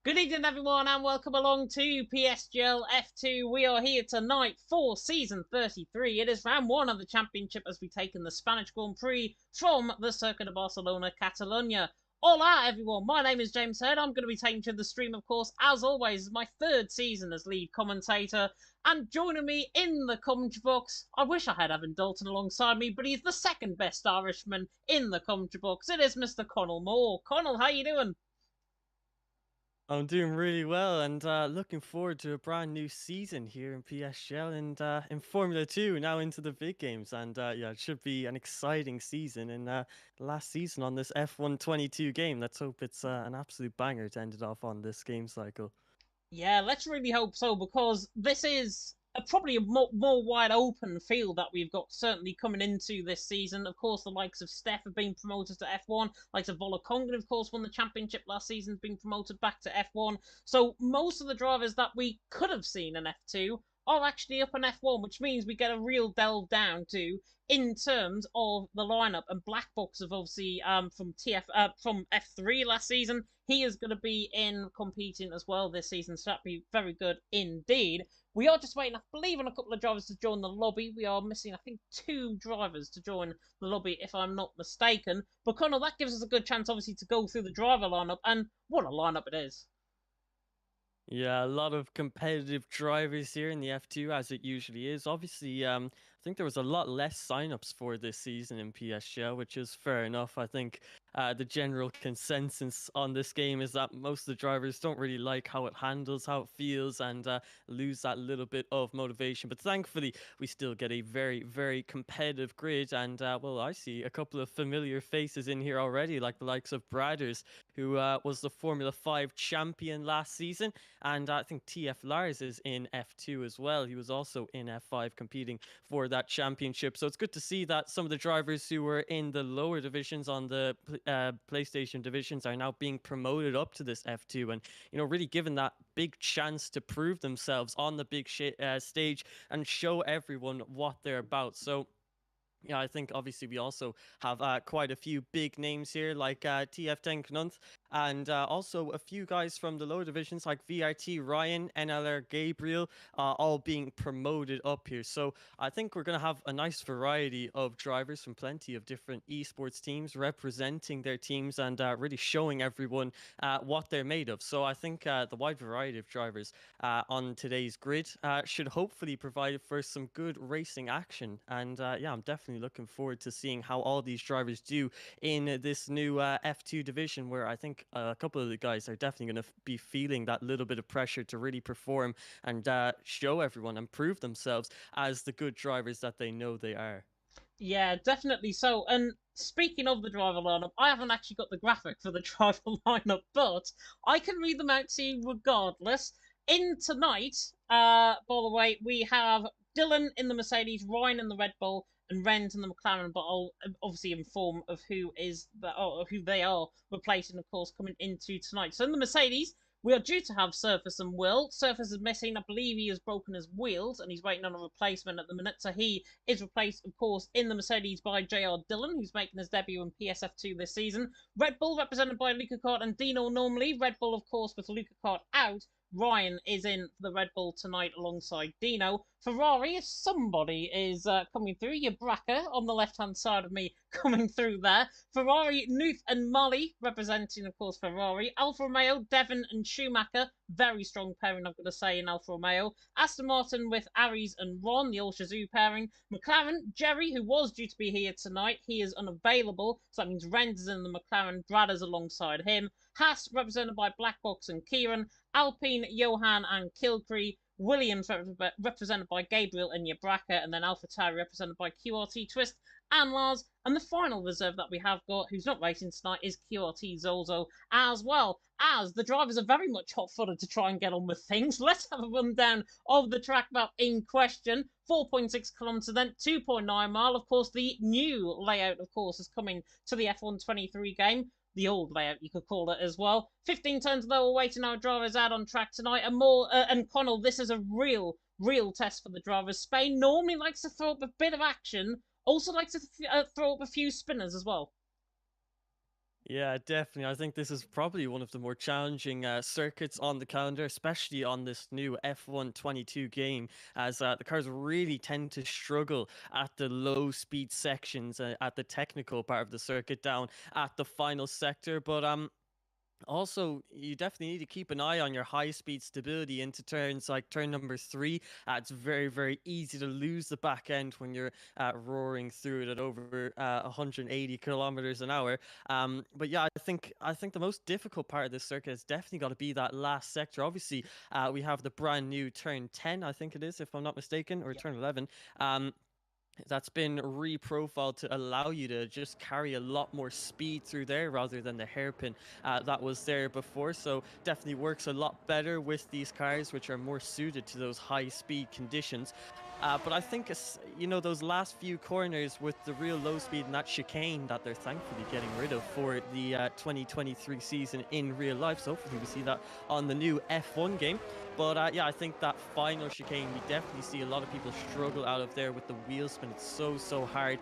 Good evening, everyone, and welcome along to PSGL F2. We are here tonight for season 33. It is round one of the championship as we take in the Spanish Grand Prix from the Circuit of Barcelona, Catalonia. Hola, everyone. My name is James Heard. I'm going to be taking to the stream, of course, as always, my third season as lead commentator. And joining me in the commentary box, I wish I had Evan Dalton alongside me, but he's the second best Irishman in the commentary box. It is Mr. Connell Moore. Connell, how you doing? I'm doing really well and looking forward to a brand new season here in PSGL and in Formula 2, now into the big games. And yeah, it should be an exciting season. And the last season on this F122 game. Let's hope it's an absolute banger to end it off on this game cycle. Yeah, let's really hope so because this is probably a more wide open field that we've got certainly coming into this season. Of course, the likes of Steph have been promoted to F1, likes of Volakongan, of course, won the championship last season, has been promoted back to F1. So most of the drivers that we could have seen in F2 are actually up in F1, which means we get a real delve down to in terms of the lineup. And Black Box have obviously from F3 last season. He is going to be in competing as well this season, so that'd be very good indeed. We are just waiting, I believe, on a couple of drivers to join the lobby. We are missing, I think, two drivers to join the lobby, if I'm not mistaken. But Connor, that gives us a good chance, obviously, to go through the driver lineup, and what a lineup it is. Yeah, a lot of competitive drivers here in the F2 as it usually is. Obviously, I think there was a lot less signups for this season in PSGL, which is fair enough. I think the general consensus on this game is that most of the drivers don't really like how it handles, how it feels, and lose that little bit of motivation. But thankfully, we still get a very, very competitive grid. And well, I see a couple of familiar faces in here already, like the likes of Bradders, who was the Formula 5 champion last season. And I think TF Lars is in F2 as well. He was also in F5 competing for that championship. So it's good to see that some of the drivers who were in the lower divisions on the PlayStation divisions are now being promoted up to this F2 and, really given that big chance to prove themselves on the big stage and show everyone what they're about. So yeah, I think obviously we also have quite a few big names here, like TF Ten Knunth, and also a few guys from the lower divisions like VRT Ryan, NLR Gabriel, all being promoted up here. So I think we're going to have a nice variety of drivers from plenty of different esports teams representing their teams and really showing everyone what they're made of. So I think the wide variety of drivers on today's grid should hopefully provide for some good racing action. And yeah, I'm definitely looking forward to seeing how all these drivers do in this new F2 division, where I think a couple of the guys are definitely going to be feeling that little bit of pressure to really perform and show everyone and prove themselves as the good drivers that they know they are. Yeah, definitely so. And speaking of the driver lineup, I haven't actually got the graphic for the driver lineup, but I can read them out to you regardless. In tonight, by the way, we have Dylan in the Mercedes, Ryan in the Red Bull, and Rens in the McLaren. But I'll obviously inform of who they are replacing, of course, coming into tonight. So in the Mercedes, we are due to have Surface and Will. Surface is missing. I believe he has broken his wheels and he's waiting on a replacement at the minute. So he is replaced, of course, in the Mercedes by JR Dillon, who's making his debut in PSF2 this season. Red Bull, represented by Luca Kart and Dino normally. Red Bull, of course, with Luca Kart out. Ryan is in for the Red Bull tonight alongside Dino. Ferrari, if somebody is coming through, your Bracker on the left hand side of me coming through there. Ferrari, Nuth and Molly representing, of course, Ferrari. Alfa Romeo, Devon and Schumacher. Very strong pairing, I've got to say, in Alfa Romeo. Aston Martin with Aries and Ron, the All Shazoo pairing. McLaren, Jerry, who was due to be here tonight, he is unavailable, so that means Renz is in the McLaren, Bradders alongside him. Haas, represented by Blackbox and Kieran. Alpine, Johan and Kilcree. Williams, represented by Gabriel and Yabraka, and then AlphaTauri, represented by QRT Twist and Lars. And the final reserve that we have got, who's not racing tonight, is QRT Zolzo as well. As the drivers are very much hot footed to try and get on with things, let's have a rundown of the track map in question. 4.6 kilometres, then 2.9 mile. Of course, the new layout, of course, is coming to the F123 game, the old layout, you could call it as well. 15 turns though awaiting our drivers out on track tonight, and more. And Connell, this is a real test for the drivers. Spain normally likes to throw up a bit of action, also likes to throw up a few spinners as well. Yeah, definitely. I think this is probably one of the more challenging circuits on the calendar, especially on this new F1 22 game, as the cars really tend to struggle at the low speed sections, at the technical part of the circuit, down at the final sector. But also, you definitely need to keep an eye on your high speed stability into turns like turn number three. It's very, very easy to lose the back end when you're roaring through it at over 180 kilometers an hour. But yeah, I think the most difficult part of this circuit has definitely got to be that last sector. Obviously, we have the brand new turn 10, I think it is, if I'm not mistaken, or Yeah. turn 11. Um, that's been reprofiled to allow you to just carry a lot more speed through there rather than the hairpin that was there before. So definitely works a lot better with these cars, which are more suited to those high speed conditions. But I think, those last few corners with the real low speed and that chicane that they're thankfully getting rid of for the 2023 season in real life. So hopefully we see that on the new F1 game. But yeah, I think that final chicane, we definitely see a lot of people struggle out of there with the wheel spin. It's so hard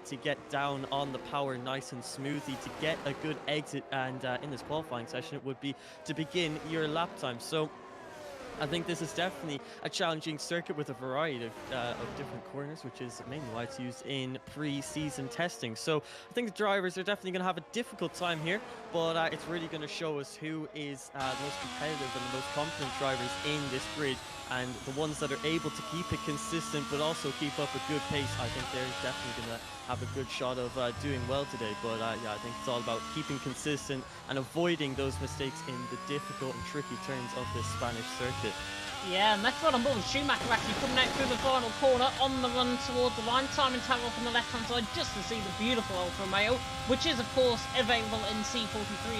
to get down on the power nice and smoothly to get a good exit. And in this qualifying session, it would be to begin your lap time. So I think this is definitely a challenging circuit with a variety of different corners, which is mainly why it's used in pre-season testing. So I think the drivers are definitely going to have a difficult time here, but it's really going to show us who is the most competitive and the most confident drivers in this grid, and the ones that are able to keep it consistent but also keep up a good pace. I think they're definitely going to have a good shot of doing well today. But yeah, I think it's all about keeping consistent and avoiding those mistakes in the difficult and tricky turns of this Spanish circuit. Yeah, and that's what I'm with Schumacher actually coming out through the final corner on the run towards the line. Simon Tower up on the left-hand side just to see the beautiful Alfa Romeo, which is, of course, available in C43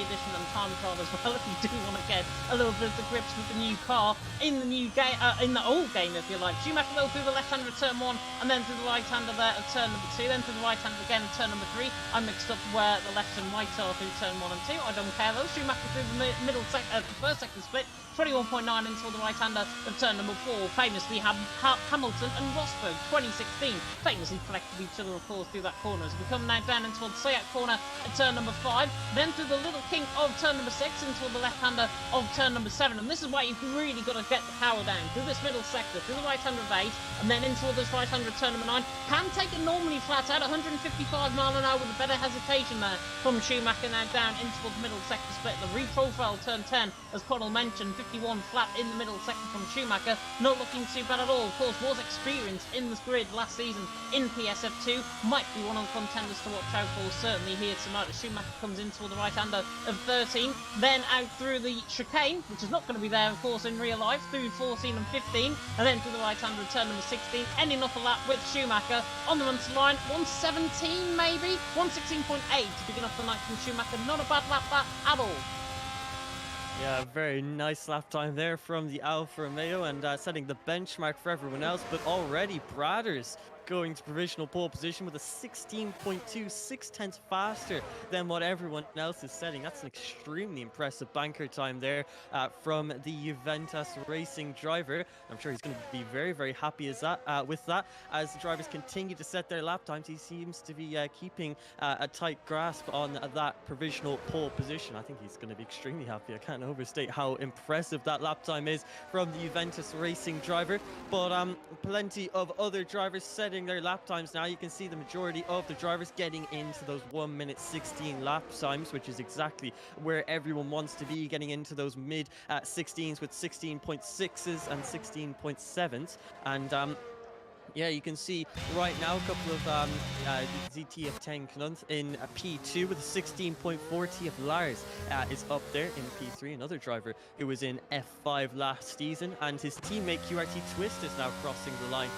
edition and time trial as well if you do want to get a little bit of the grips with the new car in the new game, in the old game, if you like. Schumacher, though, through the left-hander at turn 1, and then through the right-hander there at turn number 2, then through the right-hander again at turn number 3. I mixed up where the left and right are through turn 1 and 2. I don't care, though. Schumacher through the the first sector split, 21.9 into the right-hander of turn number 4. Famously, Hamilton and Rosberg, 2016, famously collected each other, of course, through that corner. As we come now down into the Sayat corner at turn number 5, then through the little kink of turn number 6 into the left-hander of turn number 7. And this is why you've really got to get the power down through this middle sector, through the right-hander of 8, and then into this right-hander of turn number 9. Can take it normally flat out, 155 mile an hour with a better hesitation there from Schumacher now down into the middle sector split. The reprofile turn 10, as Connell mentioned, 51 flat in the middle sector from Schumacher, not looking too bad at all. Of course, was experienced in this grid last season in PSF2, might be one of the contenders to watch out for certainly here tonight as Schumacher comes into the right-hander of 13, then out through the chicane, which is not going to be there, of course, in real life, through 14 and 15, and then through the right-hander of turn number 16, ending off a lap with Schumacher on the run to line, 117 maybe, 116.8 to begin off the night from Schumacher. Not a bad lap that at all. Yeah, very nice lap time there from the Alfa Romeo, and setting the benchmark for everyone else. But already Bradders going to provisional pole position with a 16.2, 6/10 faster than what everyone else is setting. That's an extremely impressive banker time there from the Juventus Racing driver. I'm sure he's going to be very, very happy with that. As the drivers continue to set their lap times, he seems to be keeping a tight grasp on that provisional pole position. I think he's going to be extremely happy. I can't overstate how impressive that lap time is from the Juventus Racing driver. But plenty of other drivers setting their lap times now. You can see the majority of the drivers getting into those 1 minute 16 lap times, which is exactly where everyone wants to be, getting into those mid 16s with 16.6s and 16.7s. And yeah, you can see right now a couple of ZTF10 Knunt in P2 with a 16.40 of Lars is up there in P3. Another driver who was in F5 last season, and his teammate QRT Twist is now crossing the line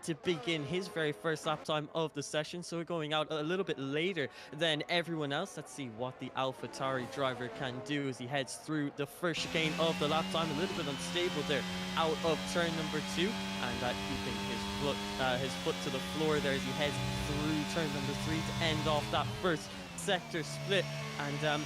to begin his very first lap time of the session. So we're going out a little bit later than everyone else. Let's see what the AlphaTauri driver can do as he heads through the first chicane of the lap time. A little bit unstable there out of turn number 2, and keeping his foot to the floor there as he heads through turn number 3 to end off that first sector split. And you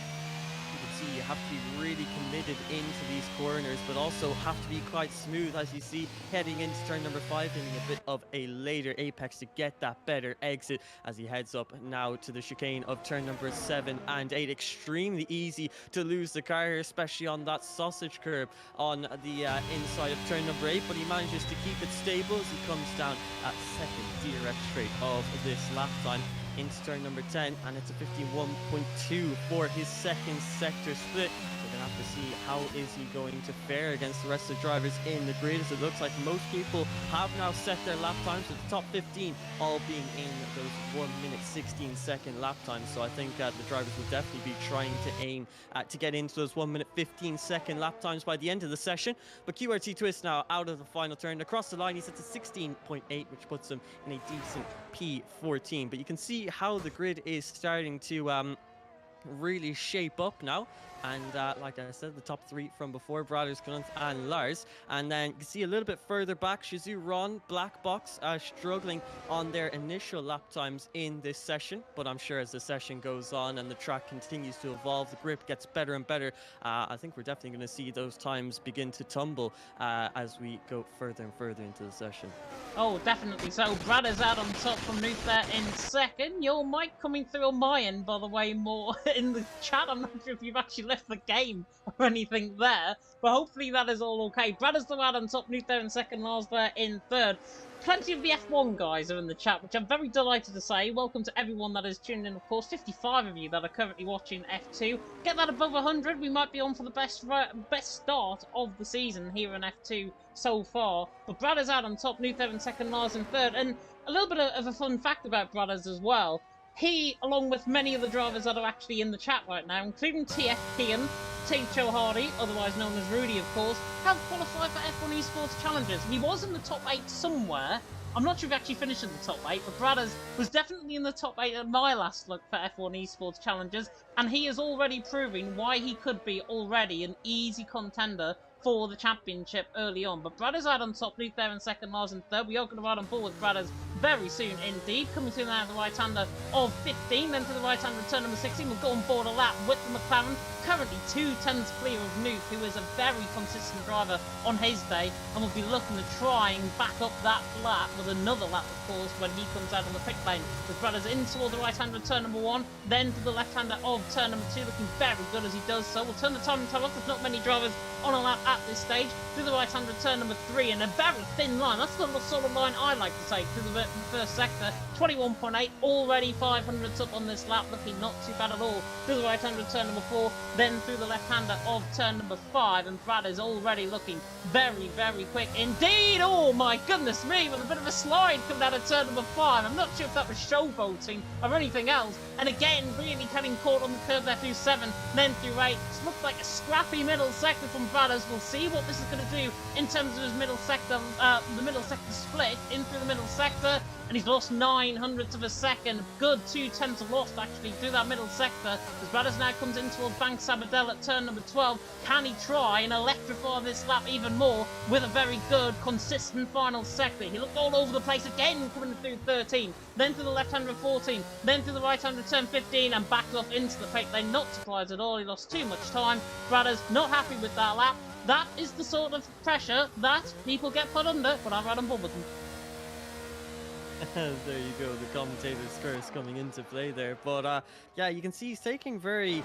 can see, you have to be really committed into these corners, but also have to be quite smooth, as you see, heading into turn number 5, hitting a bit of a later apex to get that better exit as he heads up now to the chicane of turn number 7 and 8. Extremely easy to lose the car, especially on that sausage curb on the inside of turn number 8, but he manages to keep it stable as he comes down at second direct straight of this lap time into turn number 10, and it's a 51.2 for his second sector split. We're going to have to see how is he going to fare against the rest of the drivers in the grid, as it looks like most people have now set their lap times, with the top 15 all being in those 1 minute 16 second lap times. So I think the drivers will definitely be trying to aim to get into those 1 minute 15 second lap times by the end of the session. But QRT Twist now out of the final turn. Across the line, he's at a 16.8, which puts him in a decent P14. But you can see how the grid is starting to really shape up now. And like I said, the top 3 from before, Brothers, Knunt and Lars. And then you can see a little bit further back, Shizou, Ron, Black Box struggling on their initial lap times in this session. But I'm sure as the session goes on and the track continues to evolve, the grip gets better and better. I think we're definitely going to see those times begin to tumble as we go further and further into the session. Oh, definitely. So Brad is out on top from Nuth there in second. Your mic coming through on my end, by the way, more in the chat. I'm not sure if you've actually left the game or anything there, but hopefully that is all okay. Brad is still out on top, Nuth there in second, Lars there in third. Plenty of the F1 guys are in the chat, which I'm very delighted to say. Welcome to everyone that is tuning in, of course. 55 of you that are currently watching F2. Get that above 100. We might be on for the best start of the season here in F2 so far. But Brad is out on top, Nuth there in second, Lars in third. And a little bit of a fun fact about Brothers as well. He, along with many of the drivers that are actually in the chat right now, including TF Kian, Joe Hardy, otherwise known as Rudy, of course, have qualified for F1 Esports Challenges. He was in the top 8 somewhere. I'm not sure if he actually finished in the top 8, but Brothers was definitely in the top 8 at my last look for F1 Esports Challenges, and he is already proving why he could be already an easy contender for the championship early on. But Brothers out on top, Luke there in second, Lars in third. We are going to ride on board with Brothers very soon indeed. Coming through now the right-hander of 15, then to the right-hander of turn number 16. We'll go on board a lap with the McLaren. Currently 2 tenths clear of Nuth, who is a very consistent driver on his day, and will be looking to try and back up that lap with another lap, of course, when he comes out on the pit lane. With Brothers in toward the right-hander of turn number 1, then to the left-hander of turn number 2, looking very good as he does so. We'll turn the time off. There's not many drivers on a lap at this stage. To the right-hander of turn number 3, and a very thin line. That's the sort of line I like to take through the first sector. 21.8, already 500s up on this lap, looking not too bad at all. To the right-hander of turn number 4, then through the left-hander of turn number 5, and Brad is already looking very, very quick indeed. Oh my goodness me, with a bit of a slide coming out of turn number 5. I'm not sure if that was showboating or anything else. And again, really getting caught on the curve there through 7, then through 8. It looks like a scrappy middle sector from Brad, as we'll see what this is going to do in terms of his middle sector, the middle sector split in through the middle sector. And he's lost 900ths of a second. Good 2/10 lost, actually, through that middle sector. As Brothers now comes in towards Bank Sabadell at turn number 12. Can he try and electrify this lap even more with a very good, consistent final sector? He looked all over the place again, coming through 13. Then to the left-hander of 14. Then to the right-hander of turn 15. And backed off into the pit lane. Not surprised at all. He lost too much time. Brothers not happy with that lap. That is the sort of pressure that people get put under, but I'm right on board with them. There you go, the commentator's curse coming into play there. But yeah, you can see he's taking very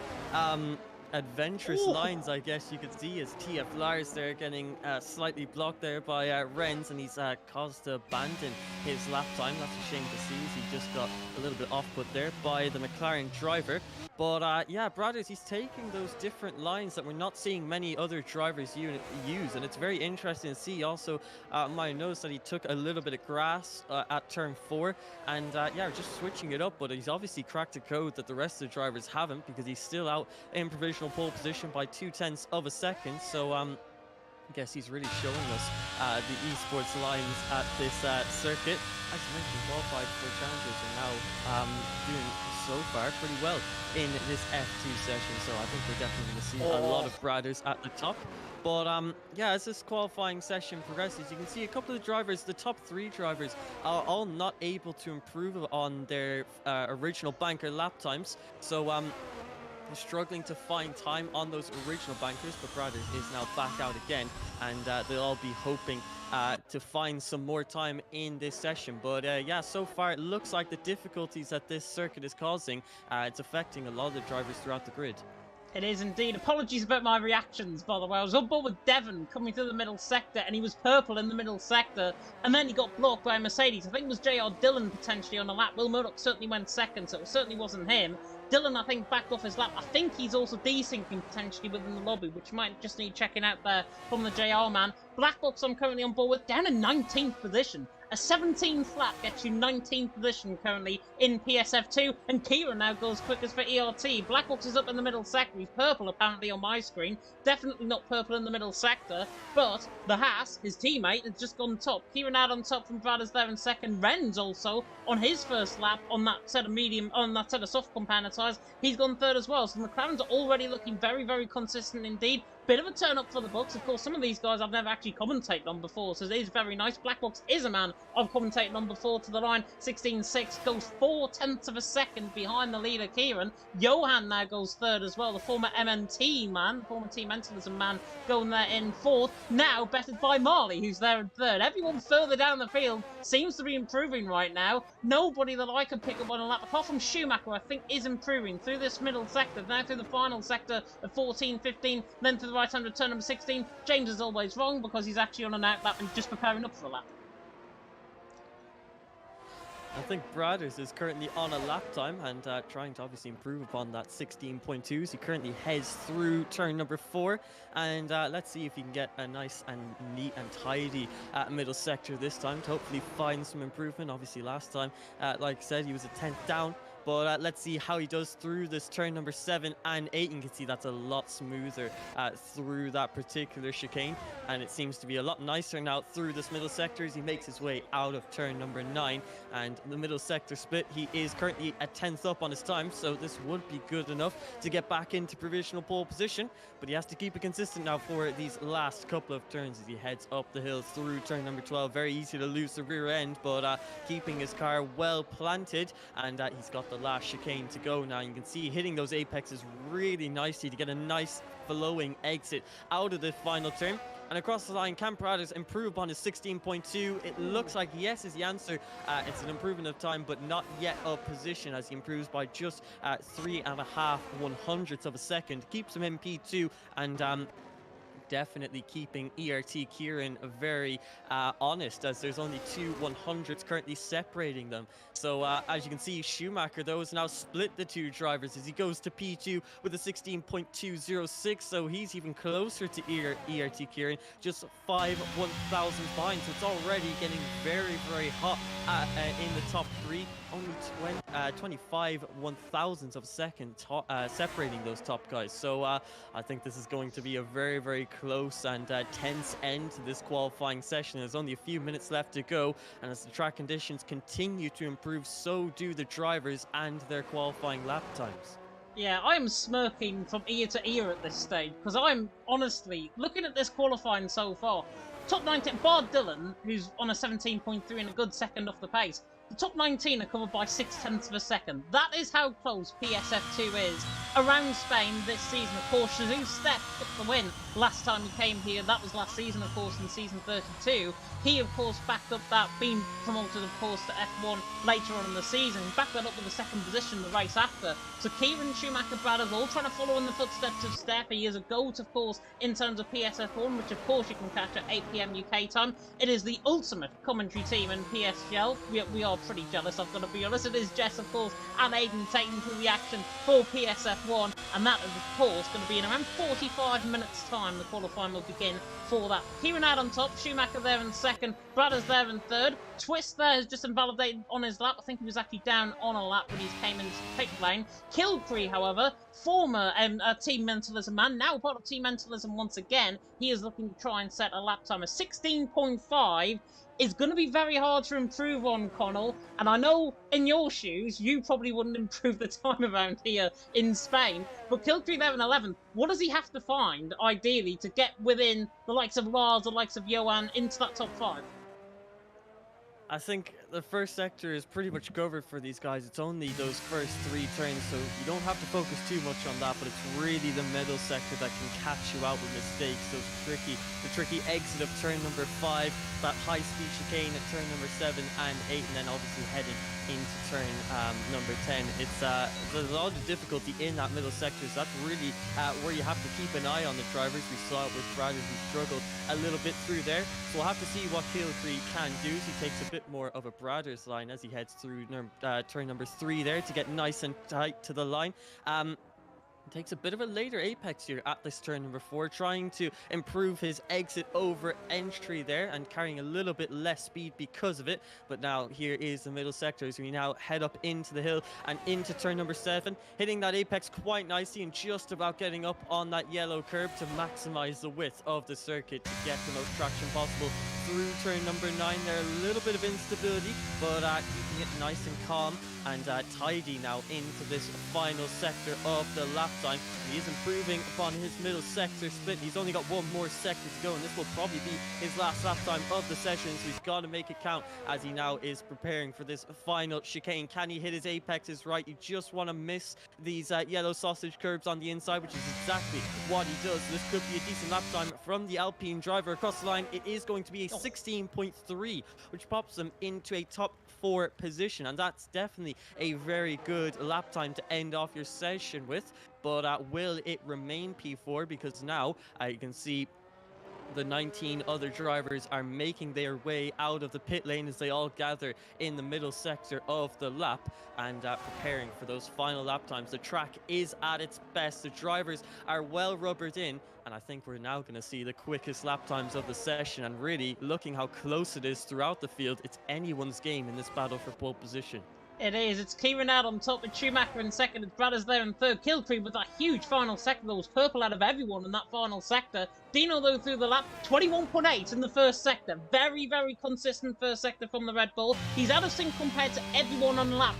adventurous lines, I guess you could see, as TF Lars there getting slightly blocked there by Renz, and he's caused to abandon his lap time. That's a shame to see, as he just got a little bit off put there by the McLaren driver. But yeah, Brothers, he's taking those different lines that we're not seeing many other drivers use, and it's very interesting to see. Also, might notice that he took a little bit of grass at turn 4, and yeah, just switching it up. But he's obviously cracked a code that the rest of the drivers haven't, because he's still out in provisional pole position by 2/10 of a second. So I guess he's really showing us the esports lines at this circuit. As you mentioned, qualified for challenges and now doing so far pretty well in this F2 session. So I think we're definitely going to see a lot of Brothers at the top. But yeah, as this qualifying session progresses, you can see a couple of drivers, the top 3 drivers, are all not able to improve on their original banker lap times. So struggling to find time on those original bankers, but Brothers is now back out again, and they'll all be hoping to find some more time in this session. But yeah, so far it looks like the difficulties that this circuit is causing, it's affecting a lot of the drivers throughout the grid. It is indeed. Apologies about my reactions, by the way. I was on board with Devon coming through the middle sector, and he was purple in the middle sector, and then he got blocked by a Mercedes. I think it was JR Dillon potentially on the lap. Will Murdoch certainly went second, so it certainly wasn't him. Dillon, I think, backed off his lap. I think he's also desyncing potentially within the lobby, which might just need checking out there from the JR man. Black Box I'm currently on board with, down in 19th position. A 17th lap gets you 19th position currently in PSF2, and Kieran now goes quickest for ERT. Black Box is up in the middle sector. He's purple apparently on my screen. Definitely not purple in the middle sector, but the Haas, his teammate, has just gone top. Kieran out on top from Brothers there in second. Ren's also on his first lap on that set of soft compound tyres. He's gone third as well. So the McLarens are already looking very, very consistent indeed. Bit of a turn up for the books. Of course, some of these guys I've never actually commentated on before, so it is very nice. Black Box is a man I've commentated on before to the line. 16.6 goes 0.4 of a second behind the leader, Kieran. Johan now goes third as well, the former MMT man, former Team Mentalism man, going there in fourth. Now bettered by Marley, who's there in third. Everyone further down the field seems to be improving right now. Nobody that I could pick up on a lap, apart from Schumacher, I think is improving through this middle sector, now through the final sector of 14, 15, then to the right-hand turn number 16. James is always wrong because he's actually on an out lap and just preparing up for the lap. I think Brothers is currently on a lap time and trying to obviously improve upon that 16.2s. He currently heads through turn number 4, and let's see if he can get a nice and neat and tidy middle sector this time to hopefully find some improvement. Obviously last time, like I said, he was a 10th down. But let's see how he does through this turn number 7 and 8. You can see that's a lot smoother through that particular chicane. And it seems to be a lot nicer now through this middle sector as he makes his way out of turn number 9. And the middle sector split, he is currently a 10th up on his time. So this would be good enough to get back into provisional pole position. But he has to keep it consistent now for these last couple of turns as he heads up the hill through turn number 12. Very easy to lose the rear end, but keeping his car well planted. And he's got the last chicane to go now. You can see hitting those apexes really nicely to get a nice flowing exit out of the final turn. And across the line, Cam Pradas improve upon his 16.2. It looks like yes is the answer. It's an improvement of time, but not yet of position as he improves by just 3.5 100ths of a second. Keeps him in P2 and definitely keeping ERT Kieran very honest, as there's only 2 100ths currently separating them. So as you can see, Schumacher though has now split the two drivers as he goes to P2 with a 16.206, so he's even closer to ERT Kieran, just 5 1,000 behind. So it's already getting very, very hot in the top 3. Only 25 1,000ths of a second separating those top guys. So I think this is going to be a very, very close and tense end to this qualifying session. There's only a few minutes left to go, and as the track conditions continue to improve, so do the drivers and their qualifying lap times. Yeah, I am smirking from ear to ear at this stage, because I'm honestly looking at this qualifying so far. Top 19, bar Dillon, who's on a 17.3 and a good second off the pace. The top 19 are covered by 0.6 of a second. That is how close PSF2 is around Spain this season. Of course, Shazoo Step took the win last time he came here. That was last season, of course, in season 32. He, of course, backed up that, being promoted, of course, to F1 later on in the season. He backed that up with a second position the race after. So Kieran, Schumacher, Brothers all trying to follow in the footsteps of Steph. He is a GOAT, of course, in terms of PSF1, which, of course, you can catch at 8 PM UK time. It is the ultimate commentary team in PSGL. We are pretty jealous, I've got to be honest. It is Jess, of course, and Aiden taking through the action for PSF1. And that is, of course, going to be in around 45 minutes' time. The qualifying will begin for that. Kieran out on top, Schumacher there in second, Brothers there in third. Twist there has just invalidated on his lap. I think he was actually down on a lap when he came into pit lane. Kilcree, however, former Team Mentalism man, now part of Team Mentalism once again. He is looking to try and set a lap time of 16.5. Is going to be very hard to improve on, Connell. And I know in your shoes, you probably wouldn't improve the time around here in Spain. But Kilcree there in 11th, what does he have to find, ideally, to get within the likes of Lars, the likes of Johan, into that top 5? I think the first sector is pretty much covered for these guys. It's only those first 3 turns, so you don't have to focus too much on that, but it's really the middle sector that can catch you out with mistakes. So the tricky exit of turn number 5, that high-speed chicane at turn number 7 and 8, and then obviously heading into turn number 10. There's a lot of difficulty in that middle sector, so that's really where you have to keep an eye on the drivers. We saw it with Brad, who struggled a little bit through there, so we'll have to see what Kilcree can do. So he takes a bit more of a Bradders line as he heads through turn number 3 there to get nice and tight to the line. Takes a bit of a later apex here at this turn number 4, trying to improve his exit over entry there and carrying a little bit less speed because of it. But now here is the middle sector as we now head up into the hill and into turn number 7, hitting that apex quite nicely and just about getting up on that yellow curb to maximize the width of the circuit to get the most traction possible through turn number 9. There a little bit of instability, but keeping it nice and calm and tidy now into this final sector of the lap time. He is improving upon his middle sector split. He's only got one more sector to go, and this will probably be his last lap time of the session, so he's got to make it count as he now is preparing for this final chicane. Can he hit his apexes right? You just want to miss these yellow sausage curbs on the inside, which is exactly what he does. This could be a decent lap time from the Alpine driver across the line. It is going to be a 16.3, which pops them into a top 4 position, and that's definitely a very good lap time to end off your session with. But will it remain P4? Because now you can see the 19 other drivers are making their way out of the pit lane as they all gather in the middle sector of the lap and preparing for those final lap times. The track is at its best. The drivers are well rubbered in, and I think we're now going to see the quickest lap times of the session. And really, looking how close it is throughout the field, it's anyone's game in this battle for pole position. It is. It's Kieran out on top with Schumacher in second. It's Bradders there in third. Kilcree with that huge final sector that was purple out of everyone in that final sector. Dino, though, through the lap, 21.8 in the first sector. Very, very consistent first sector from the Red Bull. He's out of sync compared to everyone on the lap.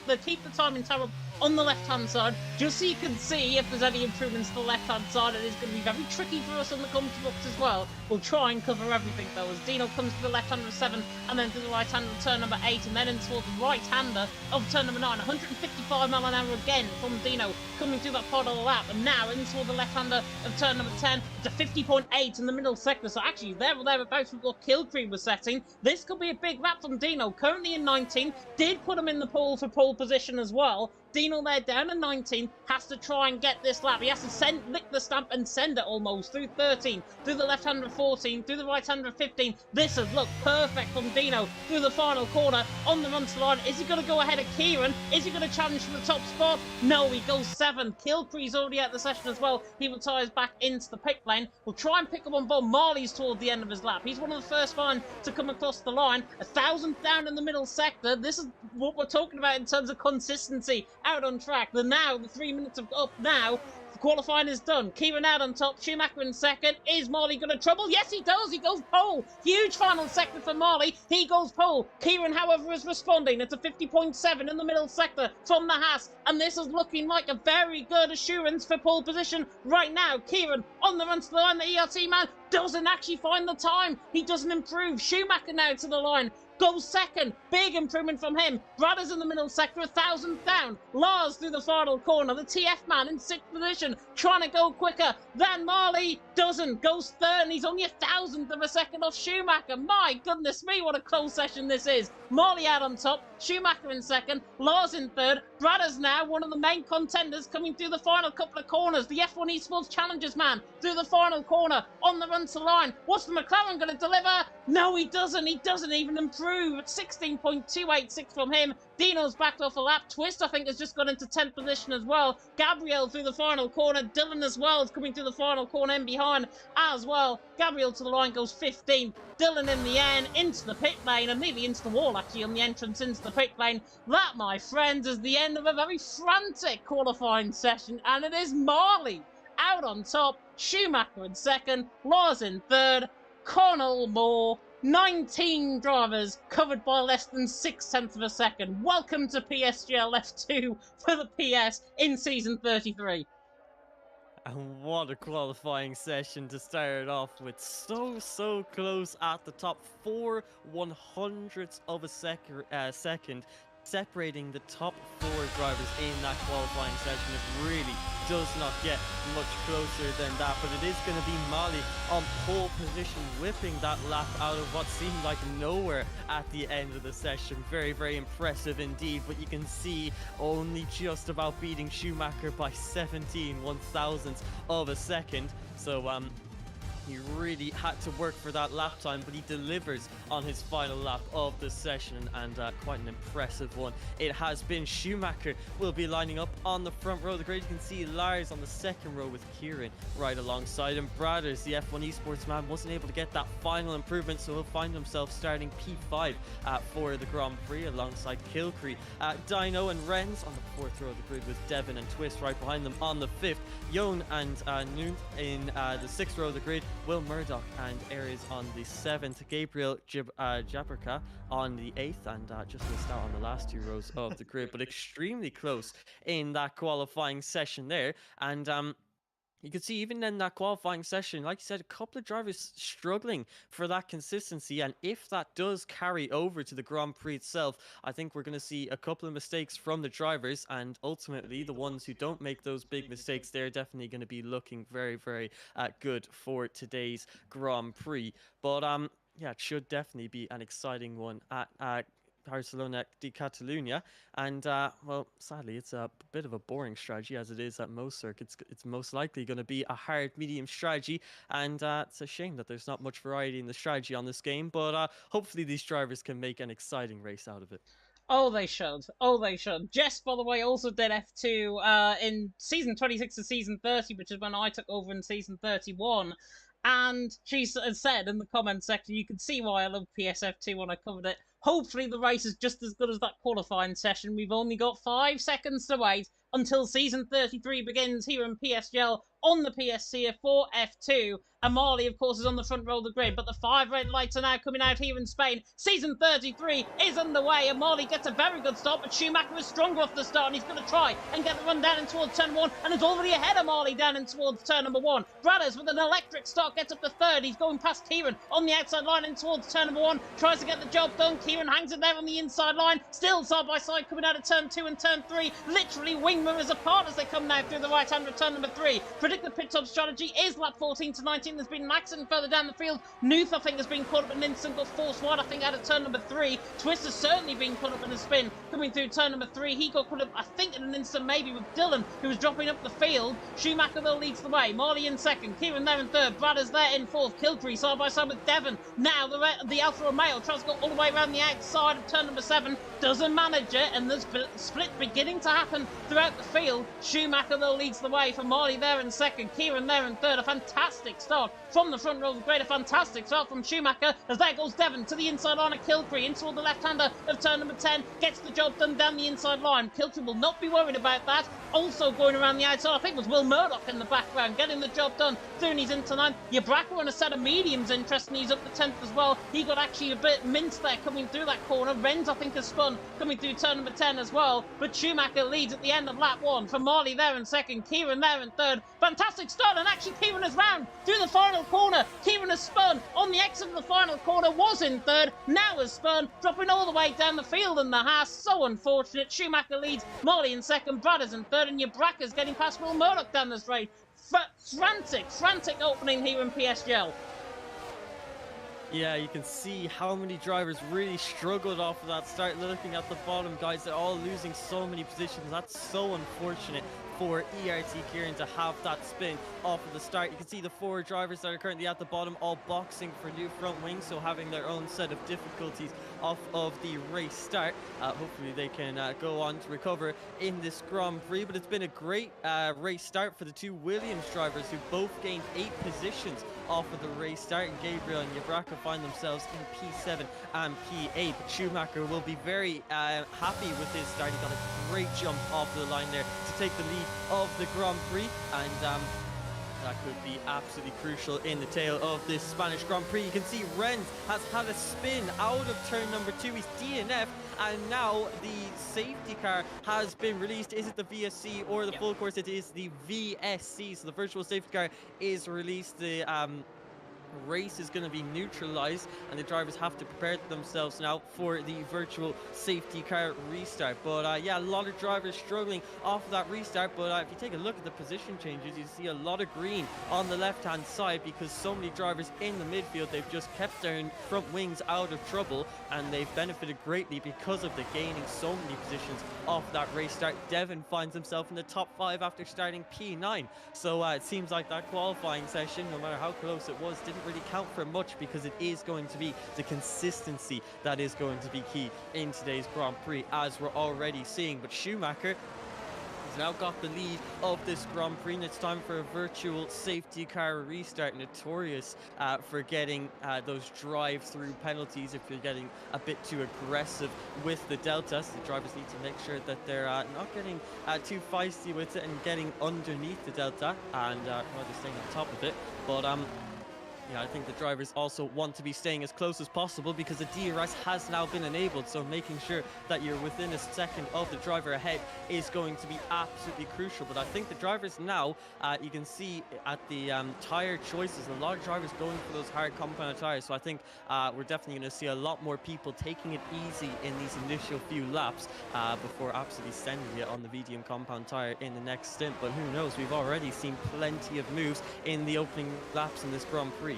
They'll keep the timing tower on the left-hand side, just so you can see if there's any improvements to the left-hand side. It is going to be very tricky for us on the commentary box as well. We'll try and cover everything, though, as Dino comes to the left-hander of 7, and then to the right-hander of turn number 8, and then into the right-hander of turn number 9. 155 mile an hour again from Dino, coming through that part of the lap, and now into the left-hander of turn number 10. It's a 50.8 in the middle sector, so actually there or thereabouts with what Kilcree was setting. This could be a big lap from Dino, currently in 19, did put him in the pool for pole position as well. Dino there down to 19, has to try and get this lap. He has to lick the stamp and send it almost through 13, through the left hander of 14, through the right hander of 15. This has looked perfect from Dino through the final corner on the run to line. Is he going to go ahead of Kieran? Is he going to challenge for the top spot? No, he goes 7. Kilcree's already out the session as well. He retires back into the pit lane. We'll try and pick up on Bob Marley's toward the end of his lap. He's one of the first one to come across the line. 1,000 down in the middle sector. This is what we're talking about in terms of consistency out on track. The 3 minutes of up now. Qualifying is done. Kieran out on top. Schumacher in second. Is Marley going to trouble? Yes, he does. He goes pole. Huge final sector for Marley. He goes pole. Kieran, however, is responding. It's a 50.7 in the middle sector from the Haas. And this is looking like a very good assurance for pole position right now. Kieran on the run to the line. The ERT man doesn't actually find the time. He doesn't improve. Schumacher now to the line. Goes second. Big improvement from him. Bradders in the middle sector, 1,000 down. Lars through the final corner. The TF man in 6th position, trying to go quicker than Marley. Doesn't. Goes third, and he's only 1,000th of a second off Schumacher. My goodness me, what a close session this is. Marley out on top. Schumacher in second. Lars in third. Bradders now, one of the main contenders, coming through the final couple of corners. The F1 Esports Challengers man through the final corner on the run to line. What's the McLaren going to deliver? No, he doesn't. He doesn't even improve. 16.286 from him. Dino's backed off a lap. Twist, I think, has just got into 10th position as well. Gabriel through the final corner. Dylan as well is coming through the final corner in behind as well. Gabriel to the line goes 15. Dylan in the end into the pit lane, and nearly into the wall actually on the entrance into the pit lane. That, my friends, is the end of a very frantic qualifying session, and it is Marley out on top. Schumacher in second. Lars in third. Connell Moore. 19 drivers covered by less than 6/10 of a second. Welcome to PSGL F2 for the PS in season 33. And what a qualifying session to start off with. So close at the top. 4/100ths of a second separating the top 4 drivers in that qualifying session. It really does not get much closer than that, but it is going to be Molly on pole position, whipping that lap out of what seemed like nowhere at the end of the session. Very impressive indeed, but you can see only just about beating Schumacher by 17/1000ths of a second. So he really had to work for that lap time, but he delivers on his final lap of the session, and quite an impressive one it has been. Schumacher will be lining up on the front row of the grid. You can see Lars on the second row with Kieran right alongside him. Brothers, the F1 esports man, wasn't able to get that final improvement, so he'll find himself starting P5 for the Grand Prix alongside Kilcree. Dino and Renz on the fourth row of the grid with Devon and Twist right behind them on the fifth. Yon and Noon in the sixth row of the grid. Will Murdoch and Aries on the 7th, Gabriel Jaberka on the 8th, and just missed out on the last 2 rows of the grid, but extremely close in that qualifying session there. And you could see even in that qualifying session, like you said, a couple of drivers struggling for that consistency. And if that does carry over to the Grand Prix itself, I think we're going to see a couple of mistakes from the drivers. And ultimately, the ones who don't make those big mistakes, they're definitely going to be looking very good for today's Grand Prix. But yeah, it should definitely be an exciting one at Barcelona de Catalunya. And well, sadly, it's a bit of a boring strategy as it is at most circuits. It's most likely going to be a hard medium strategy, and it's a shame that there's not much variety in the strategy on this game, but hopefully these drivers can make an exciting race out of it. Oh, they should. Oh, they should. Jess, by the way, also did F2 in season 26 to season 30, which is when I took over in season 31. And she said in the comment section, you can see why I love PSF2 when I covered it. Hopefully the race is just as good as that qualifying session. We've only got 5 seconds to wait until season 33 begins here in PSGL on the PSC for F2. And Marley, of course, is on the front row of the grid, but the 5 red lights are now coming out here in Spain. Season 33 is underway, and Marley gets a very good start, but Schumacher is stronger off the start, and he's going to try and get the run down in towards turn 1, and is already ahead of Marley down in towards turn number 1. Bradders with an electric start gets up to third. He's going past Kieran on the outside line in towards turn number 1, tries to get the job done. Kieran hangs it there on the inside line, still side by side coming out of turn 2 and turn 3. Literally wing mirrors apart as they come now through the right hand of turn number 3. Predicted pit stop strategy is lap 14 to 19. There's been an accident further down the field. Nuth, I think, has been caught up in an instant, got forced wide, I think, out of turn number 3. Twist has certainly been caught up in a spin coming through turn number 3. He got caught up, I think, in an instant maybe with Dylan, who was dropping up the field. Schumacher, though, leads the way. Marley in second. Kieran there in third. Bradders there in fourth. Kilcree side by side with Devon. Now the Alfa Romeo tries to go all the way around the outside of turn number 7. Doesn't manage it, and there's split beginning to happen throughout the field. Schumacher, though, leads the way for Marley there in second. Kieran there in third. A fantastic start from the front row of the grid. A fantastic start from Schumacher, as there goes Devon to the inside line of Kilcree into the left-hander of turn number 10. Gets the job done down the inside line. Kilcree will not be worried about that. Also going around the outside, I think, was Will Murdoch in the background, getting the job done. Soon he's into 9. Yabraka on a set of mediums, interesting. He's up to 10th as well. He got actually a bit minced there coming through that corner. Renz, I think, has spun coming through turn number 10 as well. But Schumacher leads at the end of lap 1. For Marley there in second. Kieran there in third. Fantastic start, and actually Kieran has round through the final corner. Kieran has spun on the exit of the final corner, was in third, now has spun, dropping all the way down the field in the Haas. So unfortunate. Schumacher leads, Marley in second, Bradders in third, and Yabraka's getting past Will Murdoch down the straight. Frantic opening here in PSGL. Yeah, you can see how many drivers really struggled off of that start. Looking at the bottom, guys, they're all losing so many positions. That's so unfortunate for ERT Kieran to have that spin off of the start. You can see the 4 drivers that are currently at the bottom all boxing for new front wings, so having their own set of difficulties off of the race start. Hopefully they can go on to recover in this Grand Prix, but it's been a great race start for the 2 Williams drivers, who both gained 8 positions off of the race start, and Gabriel and Yabraka find themselves in P7 and P8. Schumacher will be very happy with his start. He got a great jump off the line there to take the lead of the Grand Prix, and That could be absolutely crucial in the tail of this Spanish Grand Prix. You can see Renz has had a spin out of turn number 2. He's DNF, and now the safety car has been released. Is it the VSC or the full course? It is the VSC. So the virtual safety car is released. The race is going to be neutralized, and the drivers have to prepare themselves now for the virtual safety car restart. But yeah, a lot of drivers struggling off of that restart. But if you take a look at the position changes, you see a lot of green on the left hand side because so many drivers in the midfield, they've just kept their front wings out of trouble, and they've benefited greatly because of the gaining so many positions off that race start. Devon finds himself in the top 5 after starting P9. So it seems like that qualifying session, no matter how close it was, didn't really count for much, because it is going to be the consistency that is going to be key in today's Grand Prix, as we're already seeing. But Schumacher has now got the lead of this Grand Prix, and it's time for a virtual safety car restart. Notorious for getting those drive-through penalties if you're getting a bit too aggressive with the delta. So the drivers need to make sure that they're not getting too feisty with it and getting underneath the delta, and rather staying on top of it. But yeah, I think the drivers also want to be staying as close as possible because the DRS has now been enabled, so making sure that you're within a second of the driver ahead is going to be absolutely crucial. But I think the drivers now, you can see at the tyre choices, a lot of drivers going for those hard compound tyres, so I think we're definitely going to see a lot more people taking it easy in these initial few laps before absolutely sending it on the medium compound tyre in the next stint. But who knows, we've already seen plenty of moves in the opening laps in this Grand Prix.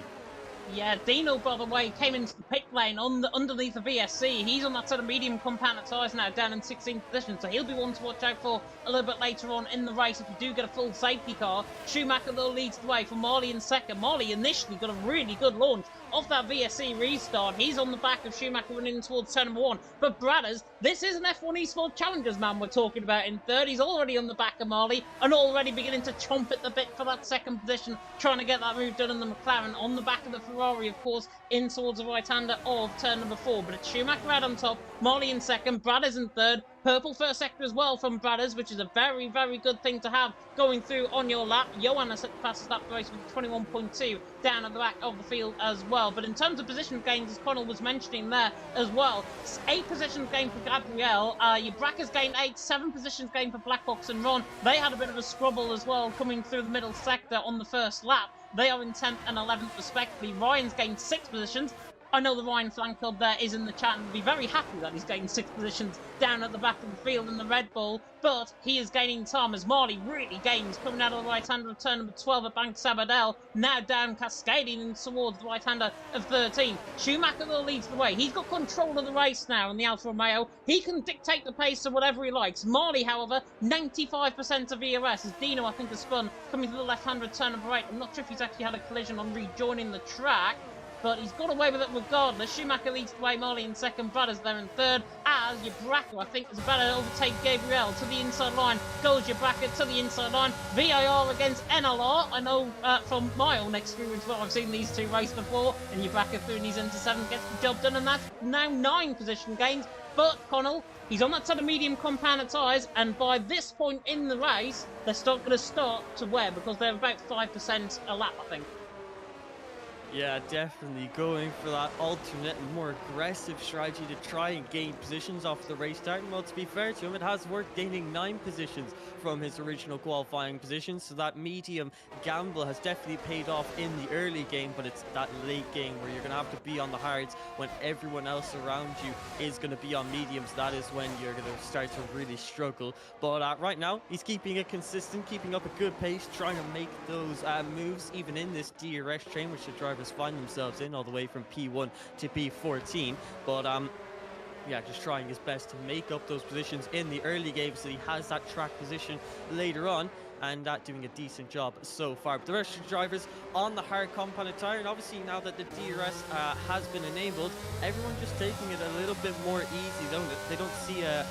Yeah, Dino, by the way, came into the pit lane underneath the VSC. He's on that sort of medium compound tyres now, down in 16th position, so he'll be one to watch out for a little bit later on in the race if we do get a full safety car. Schumacher, though, leads the way for Marley in second. Marley initially got a really good launch off that VSC restart. He's on the back of Schumacher running towards turn number 1. But Bradders, this is an F1 Esports Challengers man we're talking about in third. He's already on the back of Marley and already beginning to chomp at the bit for that second position, trying to get that move done in the McLaren on the back of the Ferrari, of course, in towards the right-hander of turn number 4. But it's Schumacher out on top, Marley in second, Bradders in third. Purple first sector as well from Bradders, which is a very, very good thing to have going through on your lap. Johannes at the fastest lap race with 21.2 down at the back of the field as well. But in terms of position gains, as Connell was mentioning there as well, 8 positions gained for Gabriel. Your Bracker's gained 8, 7 positions gained for Blackbox and Ron. They had a bit of a scrubble as well coming through the middle sector on the first lap. They are in 10th and 11th respectively. Ryan's gained 6 positions. I know the Ryan Flan Club there is in the chat and will be very happy that he's gained 6 positions down at the back of the field in the Red Bull, but he is gaining time as Marley really gains coming out of the right-hander of turn number 12 at Bank Sabadell, now down cascading in towards the right-hander of 13. Schumacher though leads the way. He's got control of the race now in the Alfa Romeo. He can dictate the pace to whatever he likes. Marley, however, 95% of ERS as Dino, I think, has spun coming to the left-hander of turn number 8. I'm not sure if he's actually had a collision on rejoining the track, but he's got away with it regardless. Schumacher leads the way, Marley in second, Bradders there in third, as your Bracker, I think, is about to overtake Gabriel to the inside line. Goes your Bracker to the inside line. VIR against NLR. I know from my own experience, well, I've seen these two race before, and your Bracker through these into 7 gets the job done, and that's now 9 position gains. But Connell, he's on that sort of medium compound tyres, and by this point in the race, they're going to start to wear because they're about 5% a lap, I think. Yeah, definitely going for that alternate and more aggressive strategy to try and gain positions off the race start. And well, to be fair to him, it has worked, gaining 9 positions from his original qualifying position. So that medium gamble has definitely paid off in the early game, but it's that late game where you're going to have to be on the hards when everyone else around you is going to be on mediums. That is when you're going to start to really struggle. But right now, he's keeping it consistent, keeping up a good pace, trying to make those moves even in this DRS train, which the drivers find themselves in all the way from P1 to P14. But yeah, just trying his best to make up those positions in the early game so he has that track position later on, and doing a decent job so far. But the rest of the drivers on the hard compound tyre, and obviously now that the DRS has been enabled, everyone just taking it a little bit more easy. They don't see a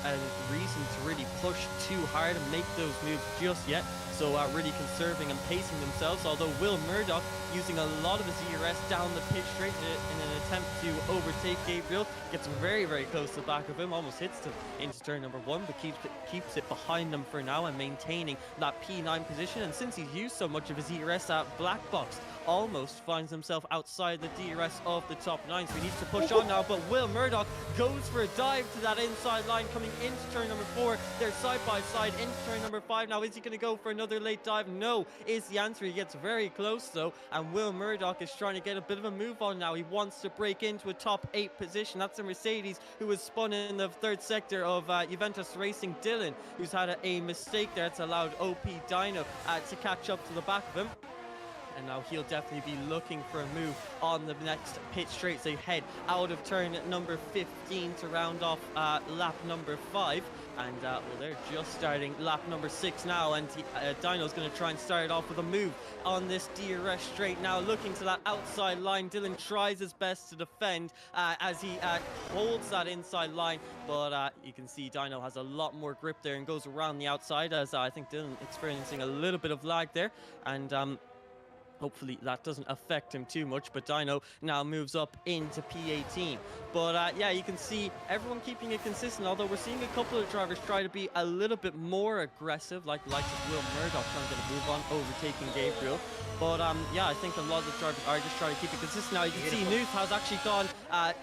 reason to really push too hard and make those moves just yet. so really conserving and pacing themselves, although Will Murdoch using a lot of his ERS down the pitch straight in an attempt to overtake Gabriel, gets very, very close to the back of him, almost hits him into turn number 1, but keeps it behind them for now and maintaining that P9 position. And since he's used so much of his ERS at black box, almost finds himself outside the DRS of the top 9, so he needs to push on now. But Will Murdoch goes for a dive to that inside line coming into turn number 4. They're side by side into turn number 5 now. Is he going to go for another late dive? No is the answer. He gets very close though, and Will Murdoch is trying to get a bit of a move on now. He wants to break into a top 8 position. That's a Mercedes who was spun in the third sector of Juventus Racing Dylan, who's had a mistake there. It's allowed OP Dino to catch up to the back of him. And now he'll definitely be looking for a move on the next pit straight. So head out of turn number 15 to round off lap number 5. And well, they're just starting lap number 6 now, and Dino's going to try and start it off with a move on this DRS straight now, looking to that outside line. Dylan tries his best to defend as he holds that inside line, but you can see Dino has a lot more grip there and goes around the outside, as I think Dylan experiencing a little bit of lag there, and hopefully that doesn't affect him too much. But Dino now moves up into P18. But yeah, you can see everyone keeping it consistent, although we're seeing a couple of drivers try to be a little bit more aggressive, like the likes of Will Murdoch trying to move on, overtaking Gabriel. But yeah, I think a lot of the drivers are just trying to keep it consistent. Now you can see Nuth has actually gone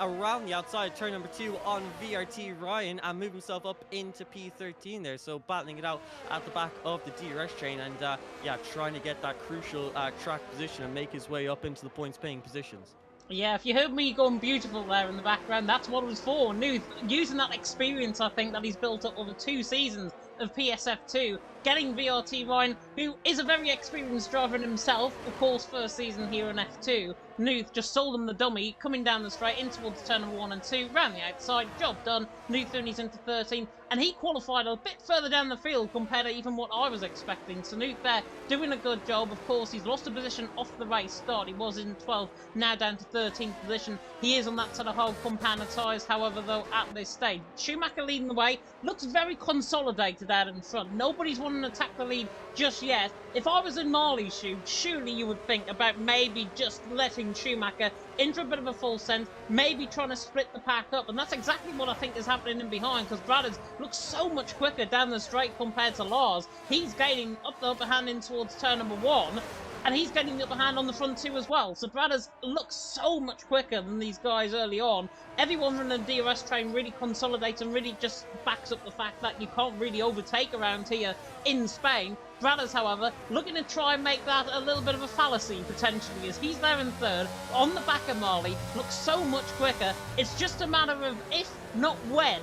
around the outside, turn number 2 on VRT Ryan, and moved himself up into P13 there. So battling it out at the back of the DRS train, and yeah, trying to get that crucial track position and make his way up into the points paying positions. Yeah, if you heard me going beautiful there in the background, that's what it was for. Nuth, using that experience, I think, that he's built up over 2 seasons of PSF2, getting VRT Ryan, who is a very experienced driver in himself, of course, first season here in F2. Nuth just sold him the dummy, coming down the straight in towards turn number 1 and 2, round the outside, job done. Nuth he's into 13, and he qualified a bit further down the field compared to even what I was expecting. So Nuth there doing a good job. Of course, he's lost a position off the race start. He was in 12th, now down to 13th position. He is on that sort of hard compound of tyres, however, though, at this stage. Schumacher leading the way, looks very consolidated out in front. Nobody's wanting to attack the lead just yet. If I was in Marley's shoes, surely you would think about maybe just letting Schumacher into a bit of a full sense, maybe trying to split the pack up, and that's exactly what I think is happening in behind, because Bradders looks so much quicker down the straight compared to Lars. He's gaining up the upper hand in towards turn number 1, and he's getting the upper hand on the front 2 as well. So Bradders looks so much quicker than these guys early on. Everyone from the DRS train really consolidates and really just backs up the fact that you can't really overtake around here in Spain. Bradders, however, looking to try and make that a little bit of a fallacy, potentially, as he's there in 3rd, on the back of Marley, looks so much quicker. It's just a matter of if, not when,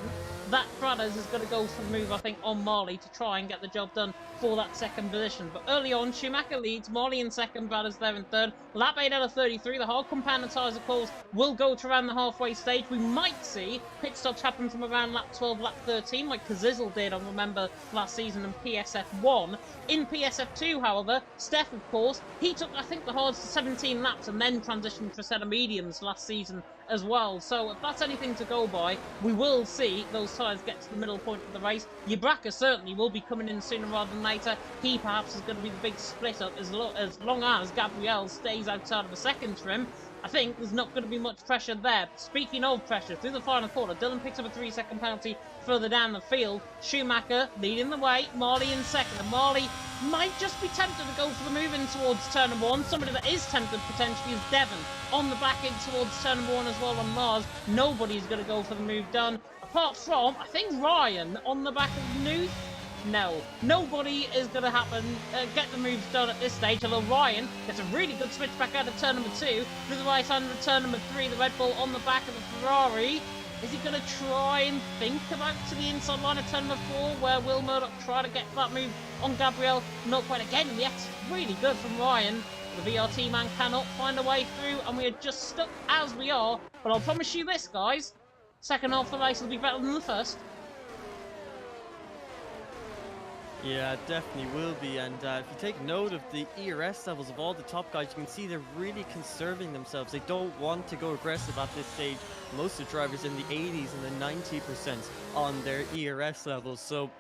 that Bradders is going to go for the move, I think, on Marley to try and get the job done for that 2nd position. But early on, Schumacher leads, Marley in 2nd, Bradders there in 3rd. Lap 8 out of 33, the hard compound of tyres, of course, will go to around the halfway stage. We might see pit stops happen from around lap 12, lap 13, like Kazizel did, I remember, last season in PSF1. In PSF2, however, Steph, of course, he took, I think, the hards to 17 laps and then transitioned for a set of mediums last season as well. So if that's anything to go by, we will see those tyres get to the middle point of the race. Yabraka certainly will be coming in sooner rather than later. He perhaps is going to be the big split up as long as Gabriel stays outside of the second trim. I think there's not going to be much pressure there. Speaking of pressure, through the final quarter, Dylan picks up a 3-second penalty further down the field. Schumacher leading the way, Marley in 2nd, and Marley might just be tempted to go for the move in towards turn number 1. Somebody that is tempted potentially is Devon on the back in towards turn number 1 as well on Mars. Nobody's going to go for the move done, apart from, I think, Ryan on the back of Nuth. No, nobody is going to get the moves done at this stage, although Ryan gets a really good switch back out of turn number 2 through the right hand of turn number 3, the Red Bull on the back of the Ferrari. Is he going to try and think about to the inside line of turn number 4, where Will Murdoch try to get that move on Gabriel? Not quite again, yet really good from Ryan. The VRT man cannot find a way through, and we are just stuck as we are. But I'll promise you this, guys, second half of the race will be better than the first. Yeah, it definitely will be, and if you take note of the ERS levels of all the top guys, you can see they're really conserving themselves. They don't want to go aggressive at this stage. Most of the drivers in the 80s and the 90% on their ERS levels, so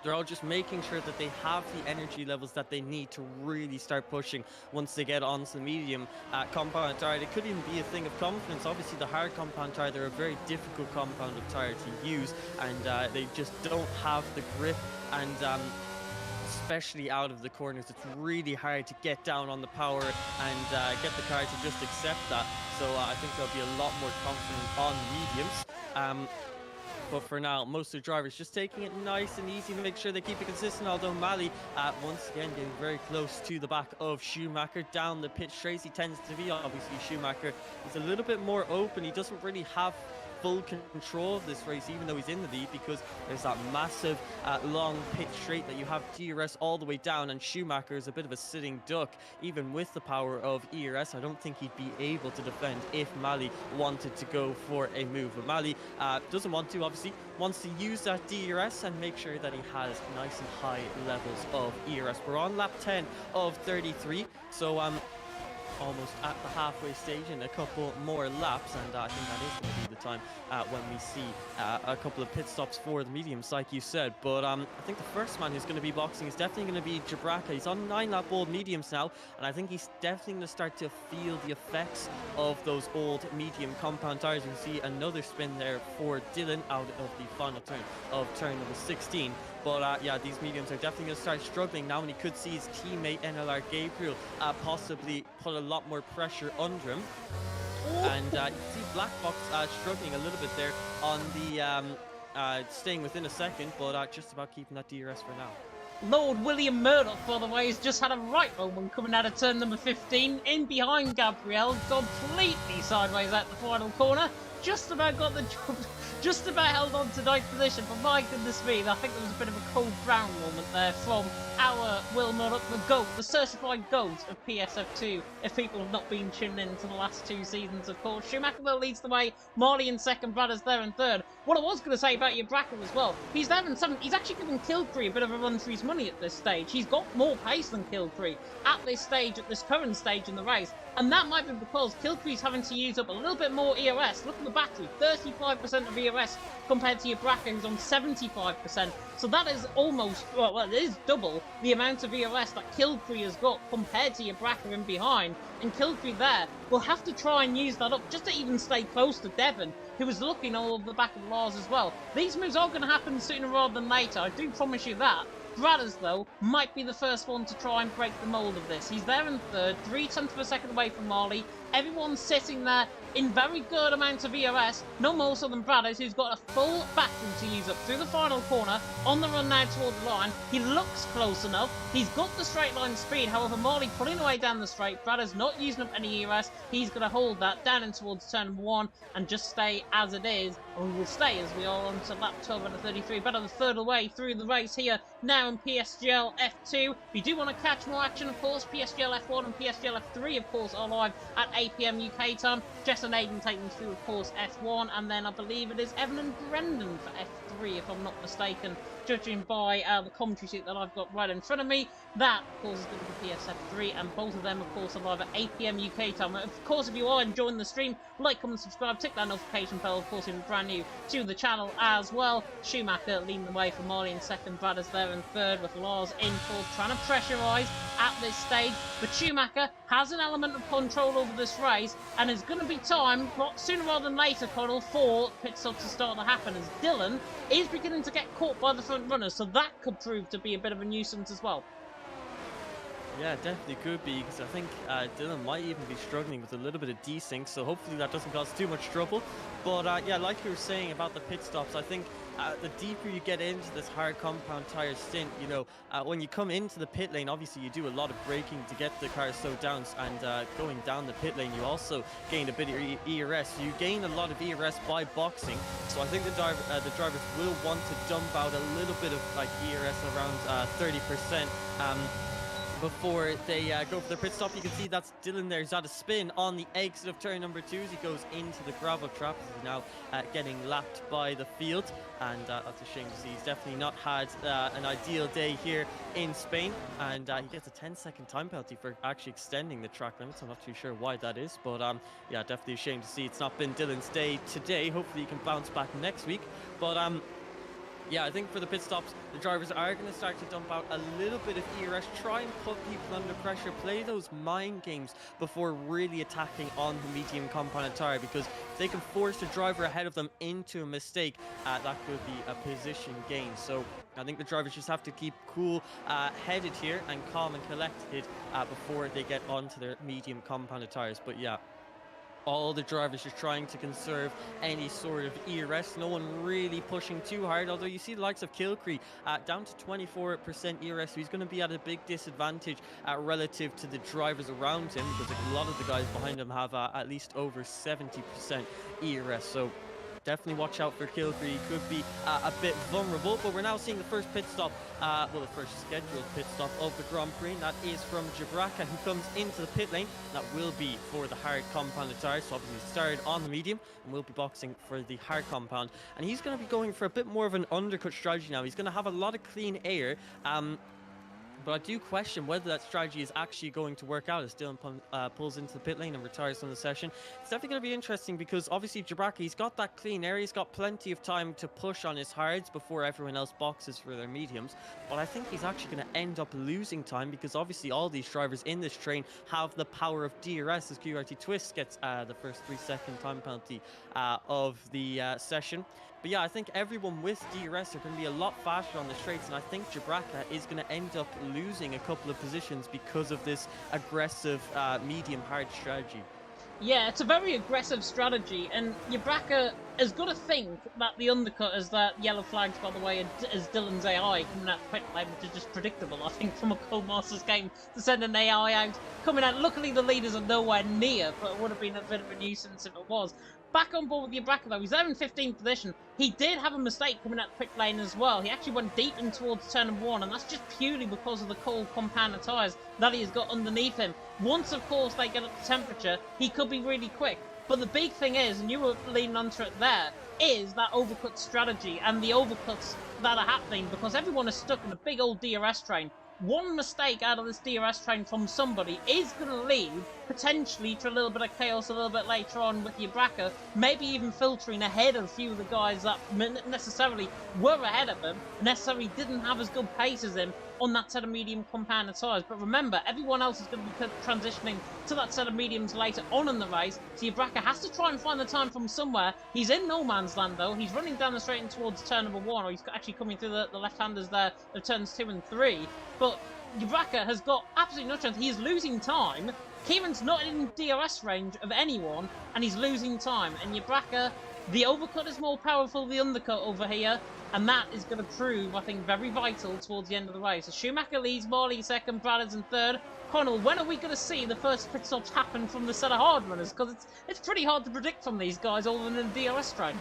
they're all just making sure that they have the energy levels that they need to really start pushing once they get onto the medium compound tire. It could even be a thing of confidence. Obviously, the hard compound tire, they're a very difficult compound of tire to use, and they just don't have the grip and especially out of the corners, it's really hard to get down on the power and get the car to just accept that. So I think they'll be a lot more confident on mediums. But for now, most of the drivers just taking it nice and easy, make sure they keep it consistent. Although Mali, once again, getting very close to the back of Schumacher down the pit straight. He tends to be, obviously, Schumacher is a little bit more open. He doesn't really have full control of this race, even though he's in the lead, because there's that massive long pit straight that you have DRS all the way down, and Schumacher is a bit of a sitting duck. Even with the power of ERS, I don't think he'd be able to defend if Mali wanted to go for a move. But Mali doesn't want to, obviously, wants to use that DRS and make sure that he has nice and high levels of ERS. We're on lap 10 of 33, so almost at the halfway stage in a couple more laps, and I think that is going to be the time when we see a couple of pit stops for the mediums, like you said. But I think the first man who's going to be boxing is definitely going to be Jabraka. He's on 9-lap old mediums now, and I think he's definitely going to start to feel the effects of those old medium compound tires. You can see another spin there for Dylan out of the final turn of turn number 16. But yeah, these mediums are definitely going to start struggling now, and he could see his teammate NLR Gabriel possibly put a lot more pressure under him. And you can see Black Box struggling a little bit there on the staying within a second, but just about keeping that DRS for now. Lord William Murdoch, by the way, has just had a right moment coming out of turn number 15, in behind Gabriel, completely sideways at the final corner. Just about got the job, just about held on to ninth position, but my goodness me, I think there was a bit of a cold brown moment there from our Will Murdoch, the GOAT, the certified GOAT of PSF2, if people have not been tuned in to the last two seasons, of course. Schumacher though leads the way, Marley in second, Bradders there in third. What I was going to say about your Bracken as well, he's there in seventh. He's actually giving Kilcree a bit of a run for his money at this stage. He's got more pace than Kilcree at this stage, at this current stage in the race. And that might be because Kilcree's having to use up a little bit more ERS. Look at the battery, 35% of ERS compared to your Bracken, who's on 75%. So that is almost, well, it is double the amount of ERS that Kilcree has got compared to your Bracken in behind. And Kilcree there will have to try and use that up just to even stay close to Devon, who was looking all over the back of Lars as well. These moves are going to happen sooner rather than later, I do promise you that. Bradders, though, might be the first one to try and break the mould of this. He's there in third, 0.3 of a second away from Marley. Everyone's sitting there in very good amounts of ERS, no more so than Bradders, who's got a full battery to use up through the final corner, on the run now toward the line. He looks close enough. He's got the straight line speed, however, Marley pulling away down the straight. Bradders not using up any ERS. He's going to hold that down in towards turn number 1 and just stay as it is. And we will stay as we are on to lap 12 out of 33. Better the third away through the race here now in PSGL F2. If you do want to catch more action, of course, PSGL F1 and PSGL F3, of course, are live at 8 PM UK time. Jess and Aiden taking us through, of course, F1, and then I believe it is Evan and Brendan for F3, if I'm not mistaken, judging by the commentary sheet that I've got right in front of me. That, of course, is going to be PSF3, and both of them, of course, are live at 8 PM UK time. Of course, if you are enjoying the stream, like, comment, subscribe, tick that notification bell, of course, if you're brand new to the channel as well. Schumacher leading the way for Marley in second, Bradders there in third, with Lars in fourth, trying to pressurise at this stage. But Schumacher has an element of control over this race, and it's going to be time, sooner rather than later, Connell, for pit stops to start to happen, as Dylan is beginning to get caught by the front runners, so that could prove to be a bit of a nuisance as well. Yeah, definitely could be, because I think Dylan might even be struggling with a little bit of desync, so hopefully that doesn't cause too much trouble. But yeah, like you were saying about the pit stops, I think the deeper you get into this hard compound tire stint, you know, when you come into the pit lane, obviously you do a lot of braking to get the car slowed down, and going down the pit lane, you also gain a bit of ERS. So you gain a lot of ERS by boxing, so I think the drivers will want to dump out a little bit of like ERS around 30%. Before they go for their pit stop. You can see that's Dylan there. He's at a spin on the exit of turn number 2 as he goes into the gravel trap. He's now getting lapped by the field, and that's a shame to see. He's definitely not had an ideal day here in Spain, and he gets a 10-second time penalty for actually extending the track limits. I'm not too sure why that is, but yeah, definitely a shame to see. It's not been Dylan's day today. Hopefully he can bounce back next week. But Yeah, I think for the pit stops, the drivers are going to start to dump out a little bit of ERS, try and put people under pressure, play those mind games before really attacking on the medium compound tire, because if they can force the driver ahead of them into a mistake, that could be a position gain. So I think the drivers just have to keep cool headed here and calm and collected before they get onto their medium compound tires. But yeah, all the drivers just trying to conserve any sort of ERS. No one really pushing too hard, although you see the likes of Kilcree down to 24% ERS, so he's going to be at a big disadvantage relative to the drivers around him, because a lot of the guys behind him have at least over 70% ERS. So definitely watch out for Kilcree. He could be a bit vulnerable, but we're now seeing the first pit stop, well, the first scheduled pit stop of the Grand Prix. That is from Jabraka, who comes into the pit lane. That will be for the hard compounded tires. So obviously started on the medium and will be boxing for the hard compound. And he's going to be going for a bit more of an undercut strategy now. He's going to have a lot of clean air. But I do question whether that strategy is actually going to work out as Dylan pulls into the pit lane and retires from the session. It's definitely going to be interesting, because obviously Jabraki, he's got that clean air. He's got plenty of time to push on his hards before everyone else boxes for their mediums. But I think he's actually going to end up losing time, because obviously all these drivers in this train have the power of DRS, as QRT Twist gets the first 3-second time penalty of the session. But yeah, I think everyone with DRS are going to be a lot faster on the straights, and I think Jabraka is going to end up losing a couple of positions because of this aggressive medium-hard strategy. Yeah, it's a very aggressive strategy, and Yabraka has got to think that the undercut is that yellow flags, by the way, as Dylan's AI coming out the pit lane, which is just predictable, I think, from a Codemasters game to send an AI out coming out. Luckily, the leaders are nowhere near, but it would have been a bit of a nuisance if it was. Back on board with Yabraka, though. He's there in 15th position. He did have a mistake coming out the pit lane as well. He actually went deep in towards turn number 1, and that's just purely because of the cold compound of tyres that he has got underneath him. Once, of course, they get up to temperature, he could be really quick. But the big thing is, and you were leaning onto it there, is that overcut strategy and the overcuts that are happening, because everyone is stuck in a big old DRS train. One mistake out of this DRS train from somebody is going to lead potentially to a little bit of chaos a little bit later on with Yabraka, maybe even filtering ahead of a few of the guys that necessarily were ahead of him, necessarily didn't have as good pace as him on that set of medium compounded tyres. But remember, everyone else is going to be transitioning to that set of mediums later on in the race, so Yabraka has to try and find the time from somewhere. He's in no man's land, though. He's running down the straight and towards turn number 1, or he's actually coming through the left-handers there of turns 2 and 3. But Yabraka has got absolutely no chance. He is losing time. Kieran's not in DRS range of anyone, and he's losing time. And Yabraka, the overcut is more powerful than the undercut over here, and that is going to prove, I think, very vital towards the end of the race. So Schumacher leads, Marley second, Brothers in third. Connell, when are we going to see the first pit stops happen from the set of hard runners? Because it's pretty hard to predict from these guys other than in the DRS train.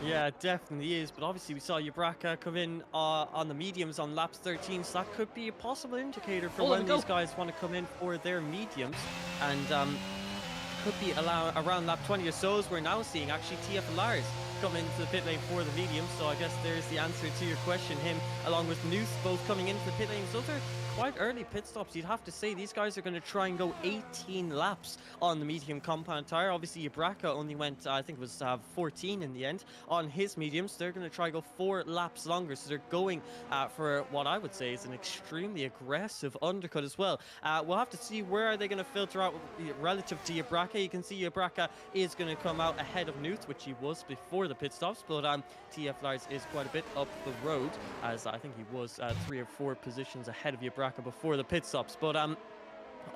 Yeah, it definitely is. But obviously, we saw Yabraka come in on the mediums on laps 13, so that could be a possible indicator for when these guys want to come in for their mediums. And could be around lap 20 or so, as we're now seeing actually TF Lars come into the pit lane for the medium. So I guess there's the answer to your question. Him along with Noose both coming into the pit lane. So those are quite early pit stops, you'd have to say. These guys are going to try and go 18 laps on the medium compound tire. Obviously Yabraka only went, I think it was 14 in the end on his mediums. They're going to try and go 4 laps longer, so they're going for what I would say is an extremely aggressive undercut as well. We'll have to see where are they going to filter out relative to Yabraka. You can see Yabraka is going to come out ahead of Nuth, which he was before the pit stops, but TF Lars is quite a bit up the road, as I think he was 3 or 4 positions ahead of Yabraka before the pit stops. But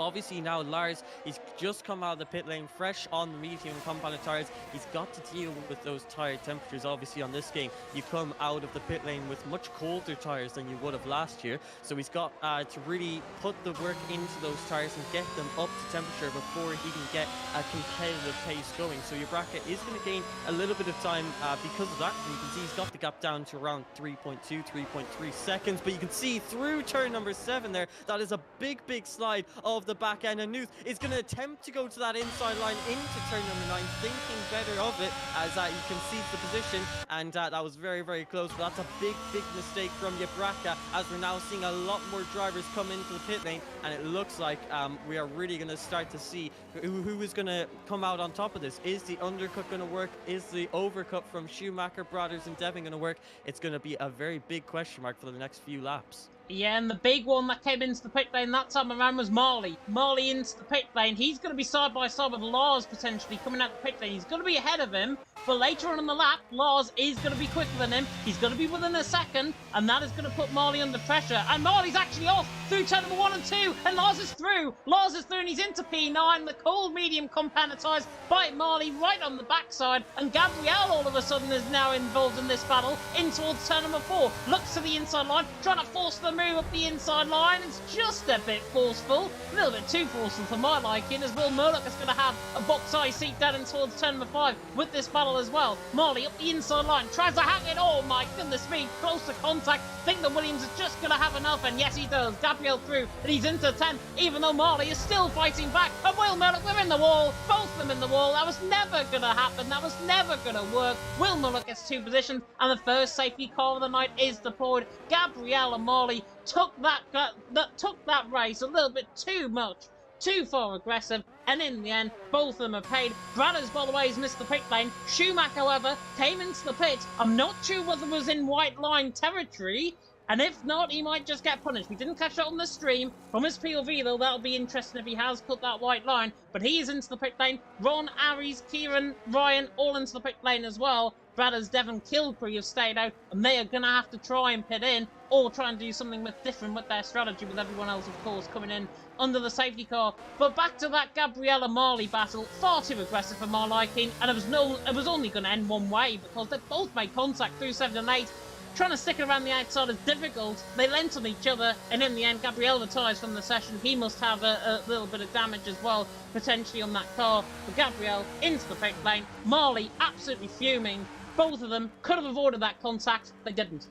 obviously now Lars, he's just come out of the pit lane fresh on the medium compounded tires. He's got to deal with those tire temperatures. Obviously on this game you come out of the pit lane with much colder tires than you would have last year, so he's got to really put the work into those tires and get them up to temperature before he can get a competitive pace going. So Yabraka is going to gain a little bit of time because of that. And you can see he's got the gap down to around 3.3 seconds, but you can see through turn number 7 there, that is a big slide of the back end, and Nuth is going to attempt to go to that inside line into turn number 9, thinking better of it, as you can see the position, and that was very close. But that's a big mistake from Yabraka, as we're now seeing a lot more drivers come into the pit lane, and it looks like we are really going to start to see who is going to come out on top of this. Is the undercut going to work? Is the overcut from Schumacher, Brothers and Devin going to work, it's going to be a very big question mark for the next few laps. Yeah, and the big one that came into the pit lane that time around was Marley. Marley into the pit lane. He's going to be side by side with Lars potentially coming out the pit lane. He's going to be ahead of him, but later on in the lap, Lars is going to be quicker than him. He's going to be within a second, and that is going to put Marley under pressure. And Marley's actually off through turn number 1 and 2, and Lars is through. Lars is through, and he's into P9. The cold medium compound tires by Marley right on the backside, and Gabrielle all of a sudden is now involved in this battle in towards turn number 4. Looks to the inside line, trying to force them move up the inside line. It's just a bit forceful, a little bit too forceful for my liking, as Will Murdoch is going to have a box eye seat down in towards turn number 5 with this battle as well. Marley up the inside line, tries to hang it. Oh my goodness me, close to contact. Think that Williams is just going to have enough, and yes he does. Gabriel through, and he's into 10, even though Marley is still fighting back. And Will Murdoch, they're in the wall, both of them in the wall. That was never going to happen, that was never going to work. Will Murdoch gets 2 positions, and the first safety car of the night is deployed. Gabrielle and Marley took that race a little bit too much, too far aggressive, and in the end, both of them are paid. Bradders, by the way, has missed the pit lane. Schumacher, however, came into the pit. I'm not sure whether it was in white line territory, and if not, he might just get punished. We didn't catch that on the stream. From his POV, though, that'll be interesting if he has cut that white line. But he is into the pit lane. Ron, Aries, Kieran, Ryan, all into the pit lane as well. Bradders, Devon, Kilcree have stayed out, and they are going to have to try and pit in, or try and do something different with their strategy, with everyone else, of course, coming in under the safety car. But back to that Gabriella Marley battle, far too aggressive for my liking, and it was only going to end one way, because they both made contact through 7 and 8. Trying to stick around the outside is difficult. They lent on each other, and in the end, Gabriel retires from the session. He must have a little bit of damage as well, potentially on that car. But Gabriel into the pit lane. Marley absolutely fuming. Both of them could have avoided that contact. They didn't.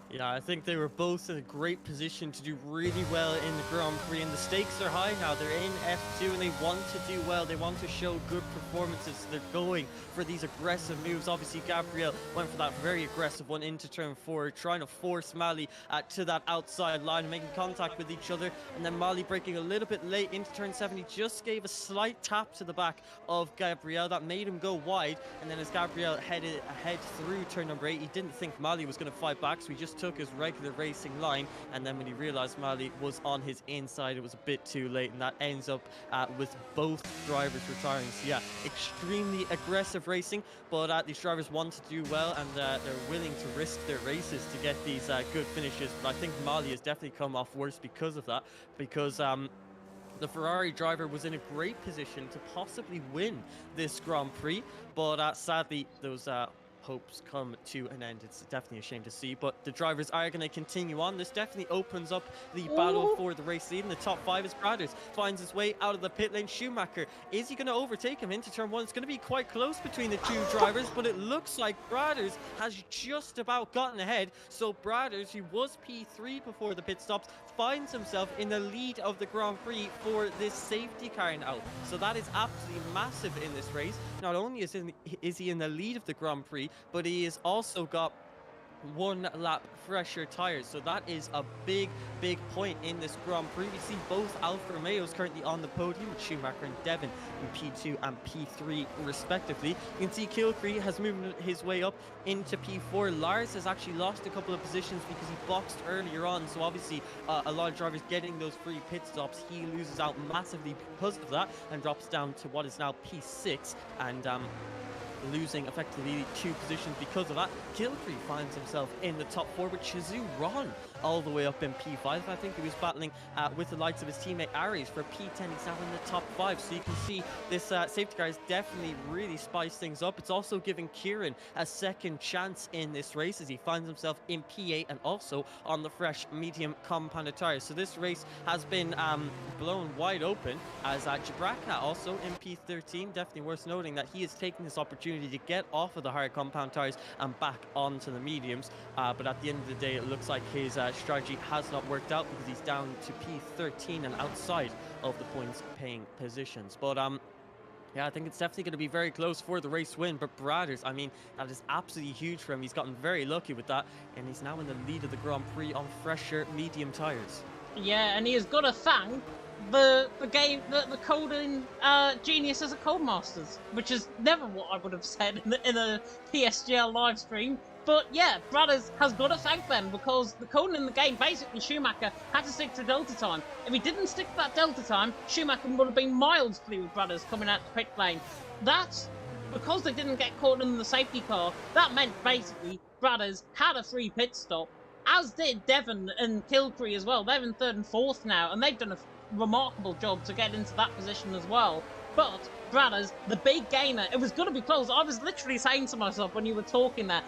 Yeah, I think they were both in a great position to do really well in the Grand Prix, and the stakes are high now. They're in F2 and they want to do well. They want to show good performances. So they're going for these aggressive moves. Obviously, Gabriel went for that very aggressive one into turn 4, trying to force Mali to that outside line, making contact with each other, and then Mali breaking a little bit late into turn 7. He just gave a slight tap to the back of Gabriel that made him go wide, and then as Gabriel headed ahead through turn number 8, he didn't think Mali was going to fight back, so he just took his regular racing line, and then when he realized Mali was on his inside, it was a bit too late, and that ends up with both drivers retiring. So yeah, extremely aggressive racing, but these drivers want to do well, and they're willing to risk their races to get these good finishes. But I think Mali has definitely come off worse because of that, because the Ferrari driver was in a great position to possibly win this Grand Prix, but sadly those hopes come to an end. It's definitely a shame to see, but the drivers are going to continue on. This definitely opens up the battle for the race lead. In the top 5 is Bradders, finds his way out of the pit lane. Schumacher, is he going to overtake him into turn 1? It's going to be quite close between the two drivers, but it looks like Bradders has just about gotten ahead. So Bradders, who was P3 before the pit stops, finds himself in the lead of the Grand Prix for this safety car now. So that is absolutely massive in this race. Not only is he in the lead of the Grand Prix, but he has also got 1 lap fresher tires, so that is a big point in this Grand Prix. We see both Alfa Romeos currently on the podium, with Schumacher and Devon in P2 and P3 respectively. You can see Kilcree has moved his way up into P4. Lars has actually lost a couple of positions because he boxed earlier on, so obviously a lot of drivers getting those free pit stops, he loses out massively because of that and drops down to what is now P6, and losing effectively 2 positions because of that. Kilcree finds himself in the top 4 with Shizu Ron all the way up in P5. I think he was battling with the likes of his teammate Aries for P10. He's now in the top 5, so you can see this safety car is definitely really spiced things up. It's also giving Kieran a second chance in this race as he finds himself in P8 and also on the fresh medium compounded tires. So this race has been blown wide open, as Jabraka also in P13. Definitely worth noting that he is taking this opportunity to get off of the hard compound tires and back onto the mediums, but at the end of the day it looks like his strategy has not worked out, because he's down to P13 and outside of the points paying positions. But yeah, I think it's definitely going to be very close for the race win. But Bradders, I mean, that is absolutely huge for him. He's gotten very lucky with that, and he's now in the lead of the Grand Prix on fresher medium tires. Yeah, and he has got to thank the coding genius as a Codemasters, which is never what I would have said in a PSGL live stream. But yeah, Brothers has got to thank them, because the coding in the game, basically Schumacher had to stick to Delta time. If he didn't stick to that Delta time, Schumacher would have been miles clear with Brothers coming out the pit lane. That's because they didn't get caught in the safety car. That meant basically Brothers had a free pit stop, as did Devon and Kilcree as well. They're in 3rd and 4th now, and they've done a remarkable job to get into that position as well. But Brothers, the big gainer, it was going to be close. I was literally saying to myself when you were talking there,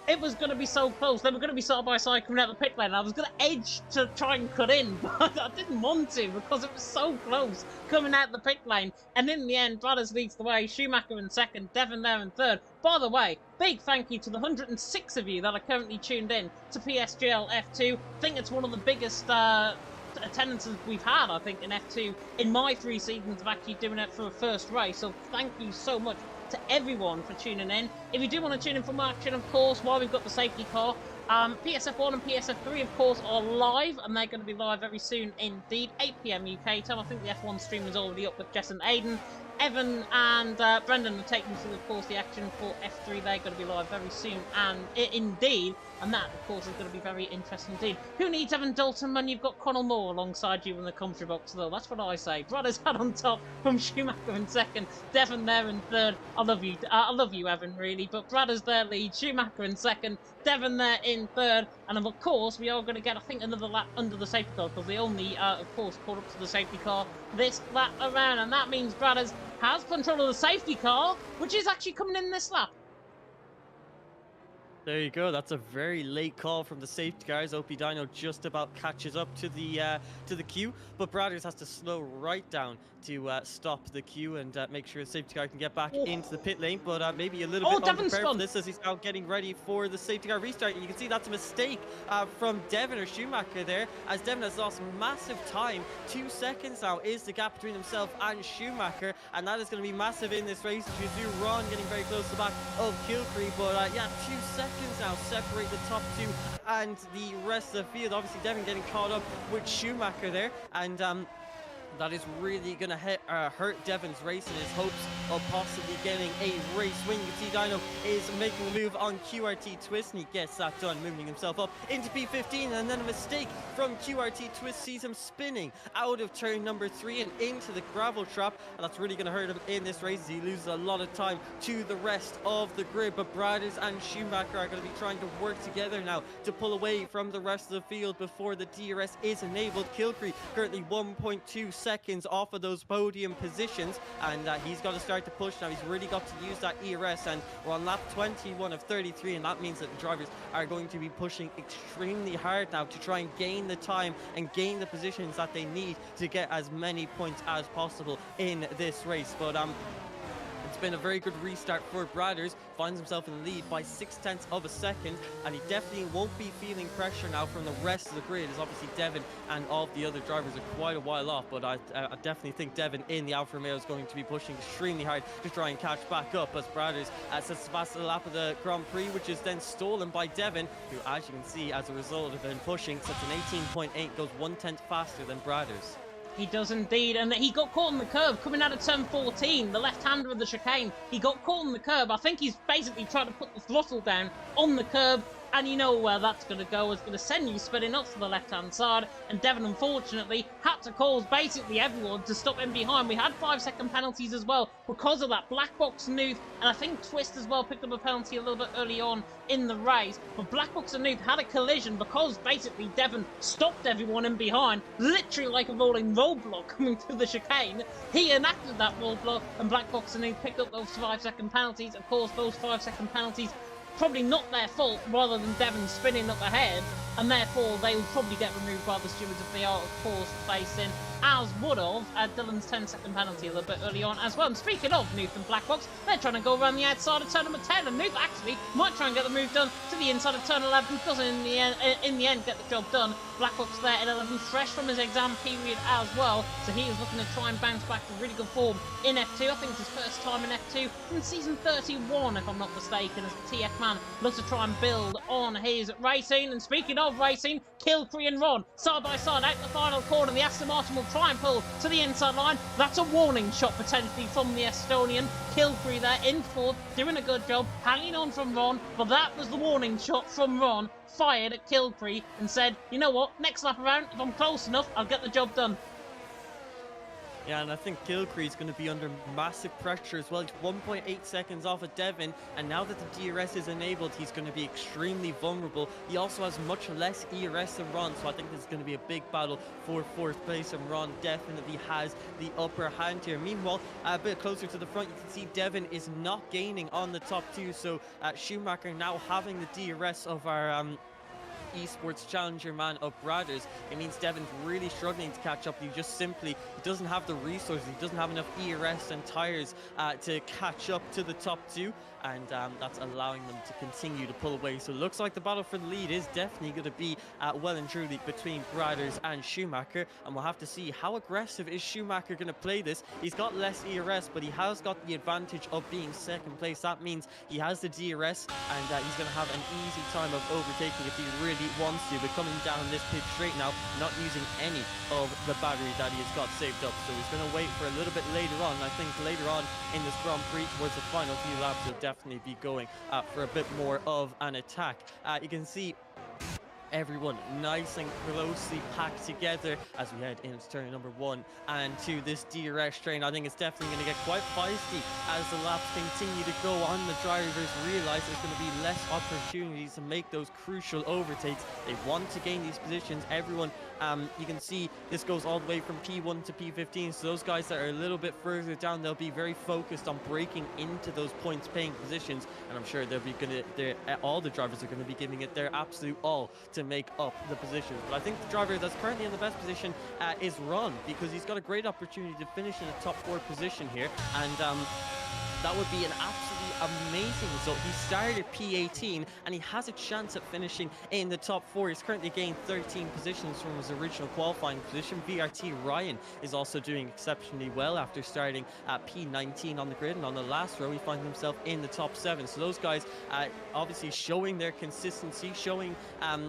it was going to be so close. They were going to be side by side coming out the pit lane. I was going to edge to try and cut in, but I didn't want to because it was so close coming out the pit lane. And in the end, Brothers leads the way. Schumacher in 2nd, Devon there in 3rd. By the way, big thank you to the 106 of you that are currently tuned in to PSGL F2. I think it's one of the biggest attendances we've had, I think, in F2 in my 3 seasons of actually doing it for a first race. So thank you so much to everyone for tuning in. If you do want to tune in for more action, of course, while we've got the safety car, PSF1 and PSF3, of course, are live, and they're going to be live very soon indeed, 8 PM UK time. I think the F1 stream is already up with Jess and Aiden. Evan and Brendan are taking through, of course, the action for F3. They're going to be live very soon, and indeed, and that, of course, is going to be very interesting indeed. Who needs Evan Dalton when you've got Connell Moore alongside you in the commentary box, though? That's what I say. Brothers had on top from Schumacher in 2nd, Devon there in 3rd. I love you, Evan, really. But Brothers there lead, Schumacher in 2nd, Devon there in 3rd, and of course, we are going to get, I think, another lap under the safety car, because they only, of course, caught up to the safety car this lap around, and that means Brothers has control of the safety car, which is actually coming in this lap. There you go. That's a very late call from the safety cars. OP Dino just about catches up to the queue, but Brothers has to slow right down to stop the queue and make sure the safety car can get back into the pit lane. But maybe a little bit unprepared for this as he's now getting ready for the safety car restart. And you can see that's a mistake from Devon or Schumacher there, as Devon has lost massive time. 2 seconds now is the gap between himself and Schumacher, and that is going to be massive in this race. Juju Ron getting very close to the back of Kilcree, but yeah, 2 seconds now separate the top 2 and the rest of the field. Obviously Devon getting caught up with Schumacher there, and that is really going to hurt Devon's race and his hopes of possibly getting a race win. You can see Dino is making a move on QRT Twist, and he gets that done, moving himself up into P15, and then a mistake from QRT Twist sees him spinning out of turn number 3 and into the gravel trap, and that's really going to hurt him in this race as he loses a lot of time to the rest of the grid. But Brothers and Schumacher are going to be trying to work together now to pull away from the rest of the field before the DRS is enabled. Kilcree currently 1.2 seconds off of those podium positions, and he's got to start to push now. He's really got to use that ERS, and we're on lap 21 of 33, and that means that the drivers are going to be pushing extremely hard now to try and gain the time and gain the positions that they need to get as many points as possible in this race. But it's been a very good restart for Brothers. Finds himself in the lead by 0.6 of a second, and he definitely won't be feeling pressure now from the rest of the grid, as obviously Devon and all of the other drivers are quite a while off. But I definitely think Devon in the Alfa Romeo is going to be pushing extremely hard to try and catch back up, as Brothers sets the fastest lap of the Grand Prix, which is then stolen by Devon, who, as you can see, as a result of him pushing, sets an 18.8, goes 1/10 faster than Brothers. He does indeed, and he got caught on the curb coming out of turn 14, the left-hander of the chicane. He got caught on the curb. I think he's basically trying to put the throttle down on the curb, and you know where that's going to go. It's going to send you spinning up to the left-hand side, and Devon, unfortunately, had to cause basically everyone to stop him behind. We had 5-second penalties as well because of that black box Nuth, and I think Twist as well picked up a penalty a little bit early on in the race. But black box and Nuth had a collision because basically Devon stopped everyone in behind, literally like a rolling roadblock coming through the chicane. He enacted that roadblock, and black box and Nuth picked up those 5-second penalties. Of course, those 5-second penalties probably not their fault, rather than Devon spinning up ahead, and therefore they will probably get removed by the stewards if they are, of course, facing, as would have, Dylan's 10-second penalty a little bit early on as well. And speaking of Nuth and Black Box, they're trying to go around the outside of turn number 10, and Nuth actually might try and get the move done to the inside of turn 11, doesn't in the end get the job done. Black Box there at 11, fresh from his exam period as well, so he is looking to try and bounce back to really good form in F2. I think it's his first time in F2 in season 31, if I'm not mistaken, as the TF man looks to try and build on his racing. And speaking of racing. Kilcree and Ron side by side out the final corner. The Aston Martin will try and pull to the inside line. That's a warning shot potentially from the Estonian. Kilcree there in fourth, doing a good job, hanging on from Ron, but that was the warning shot from Ron, fired at Kilcree and said, you know what, next lap around, if I'm close enough, I'll get the job done. Yeah, and I think Kilcree is going to be under massive pressure as well. He's 1.8 seconds off of Devon, and now that the DRS is enabled, he's going to be extremely vulnerable. He also has much less ERS than Ron, so I think this is going to be a big battle for fourth place, and Ron definitely has the upper hand here. Meanwhile, a bit closer to the front, you can see Devon is not gaining on the top two, so Schumacher now having the DRS of our esports challenger man of Brothers. It means Devon's really struggling to catch up. He just simply doesn't have the resources. He doesn't have enough ERS and tires to catch up to the top two, and that's allowing them to continue to pull away. So it looks like the battle for the lead is definitely going to be well and truly between Brothers and Schumacher, and we'll have to see how aggressive is Schumacher going to play this. He's got less ERS, but he has got the advantage of being second place. That means he has the DRS, and he's going to have an easy time of overtaking if he really wants to. But coming down this pit straight now, not using any of the battery that he has got saved up, so he's going to wait for a little bit later on. I think later on in this Grand Prix, towards the final few laps, he'll definitely be going for a bit more of an attack. You can see everyone nice and closely packed together as we head into turn number 1 and to this DRS train. I think it's definitely going to get quite feisty as the laps continue to go on. The drivers realize there's going to be less opportunities to make those crucial overtakes. They want to gain these positions. Everyone, you can see this goes all the way from P1 to P15, so those guys that are a little bit further down, they'll be very focused on breaking into those points paying positions, and I'm sure all the drivers are going to be giving it their absolute all to make up the positions. But I think the driver that's currently in the best position is Ron, because he's got a great opportunity to finish in a top 4 position here, and that would be an absolutely amazing result. He started at P18 and he has a chance at finishing in the top 4. He's currently gained 13 positions from his original qualifying position. VRT Ryan is also doing exceptionally well after starting at P19 on the grid, and on the last row he finds himself in the top 7. So those guys obviously showing their consistency, showing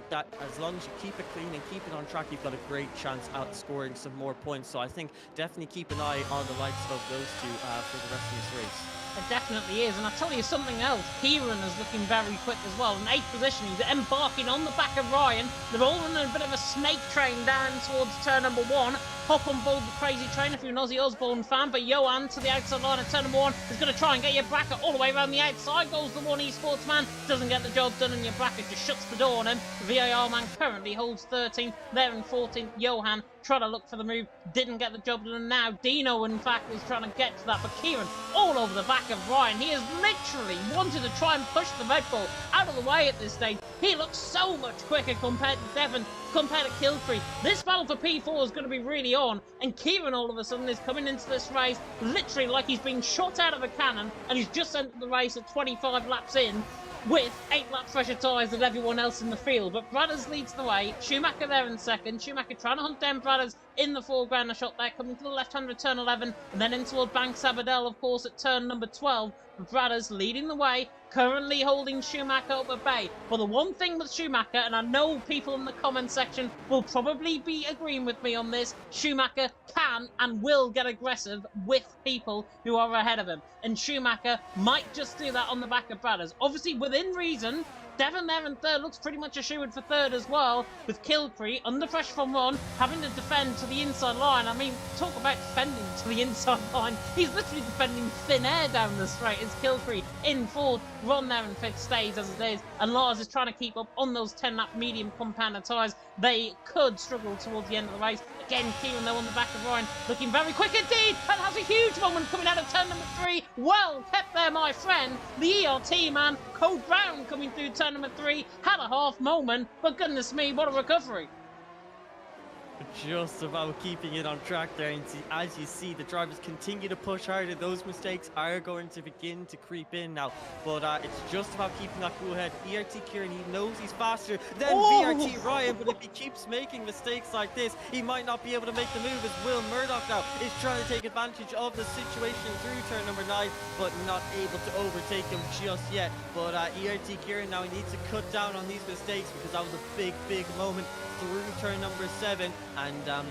that as long as you keep it clean and keep it on track, you've got a great chance at scoring some more points. So I think definitely keep an eye on the likes of those two for the rest of this race. It definitely is, and I'll tell you something else. Kieran is looking very quick as well. In 8th position, he's embarking on the back of Ryan. They're all running a bit of a snake train down towards turn number 1. Hop on board the crazy train if you're an Ozzy Osbourne fan, but Johan to the outside line of turn number 1 is going to try and get your bracket all the way around the outside. Goes the one esports man, doesn't get the job done, and your bracket just shuts the door on him. The VAR man currently holds 13th, there in 14th. Johan trying to look for the move, didn't get the job done, and now Dino in fact is trying to get to that, but Kieran all over the back of Ryan. He has literally wanted to try and push the Red Bull out of the way at this stage. He looks so much quicker compared to Devon, compared to Kilcree. This battle for P4 is going to be really on, and Kieran all of a sudden is coming into this race literally like he's been shot out of a cannon, and he's just entered the race at 25 laps in with 8 lap fresher tyres than everyone else in the field. But Brothers leads the way. Schumacher there in second. Schumacher trying to hunt down Brothers in the foreground. A shot there coming to the left-hand at turn 11, and then in toward Bank Sabadell, of course, at turn number 12. Brothers leading the way, currently holding Schumacher up at bay. But the one thing with Schumacher, and I know people in the comment section will probably be agreeing with me on this, Schumacher can and will get aggressive with people who are ahead of him. And Schumacher might just do that on the back of Brothers. Obviously, within reason. Devon there in third looks pretty much a shoo-in for third as well, with Kilcree under pressure from Ron, having to defend to the inside line. I mean, talk about defending to the inside line. He's literally defending thin air down the straight. It's Kilcree in fourth, Ron there in fifth stays as it is, and Lars is trying to keep up on those 10-lap medium compounder tyres. They could struggle towards the end of the race. Again, Kieran though on the back of Ryan, looking very quick indeed, and has a huge moment coming out of turn number 3. Well kept there, my friend. The ERT man, Code Brown, coming through turn number 3, had a half moment, but goodness me, what a recovery. just about keeping it on track there. And as you see, the drivers continue to push harder. Those mistakes are going to begin to creep in now, but it's just about keeping that cool head. ERT Kieran, he knows he's faster than VRT Ryan, but if he keeps making mistakes like this, he might not be able to make the move, as Will Murdoch now is trying to take advantage of the situation through turn number 9, but not able to overtake him just yet. But ERT Kieran now, he needs to cut down on these mistakes, because that was a big moment through turn number 7, and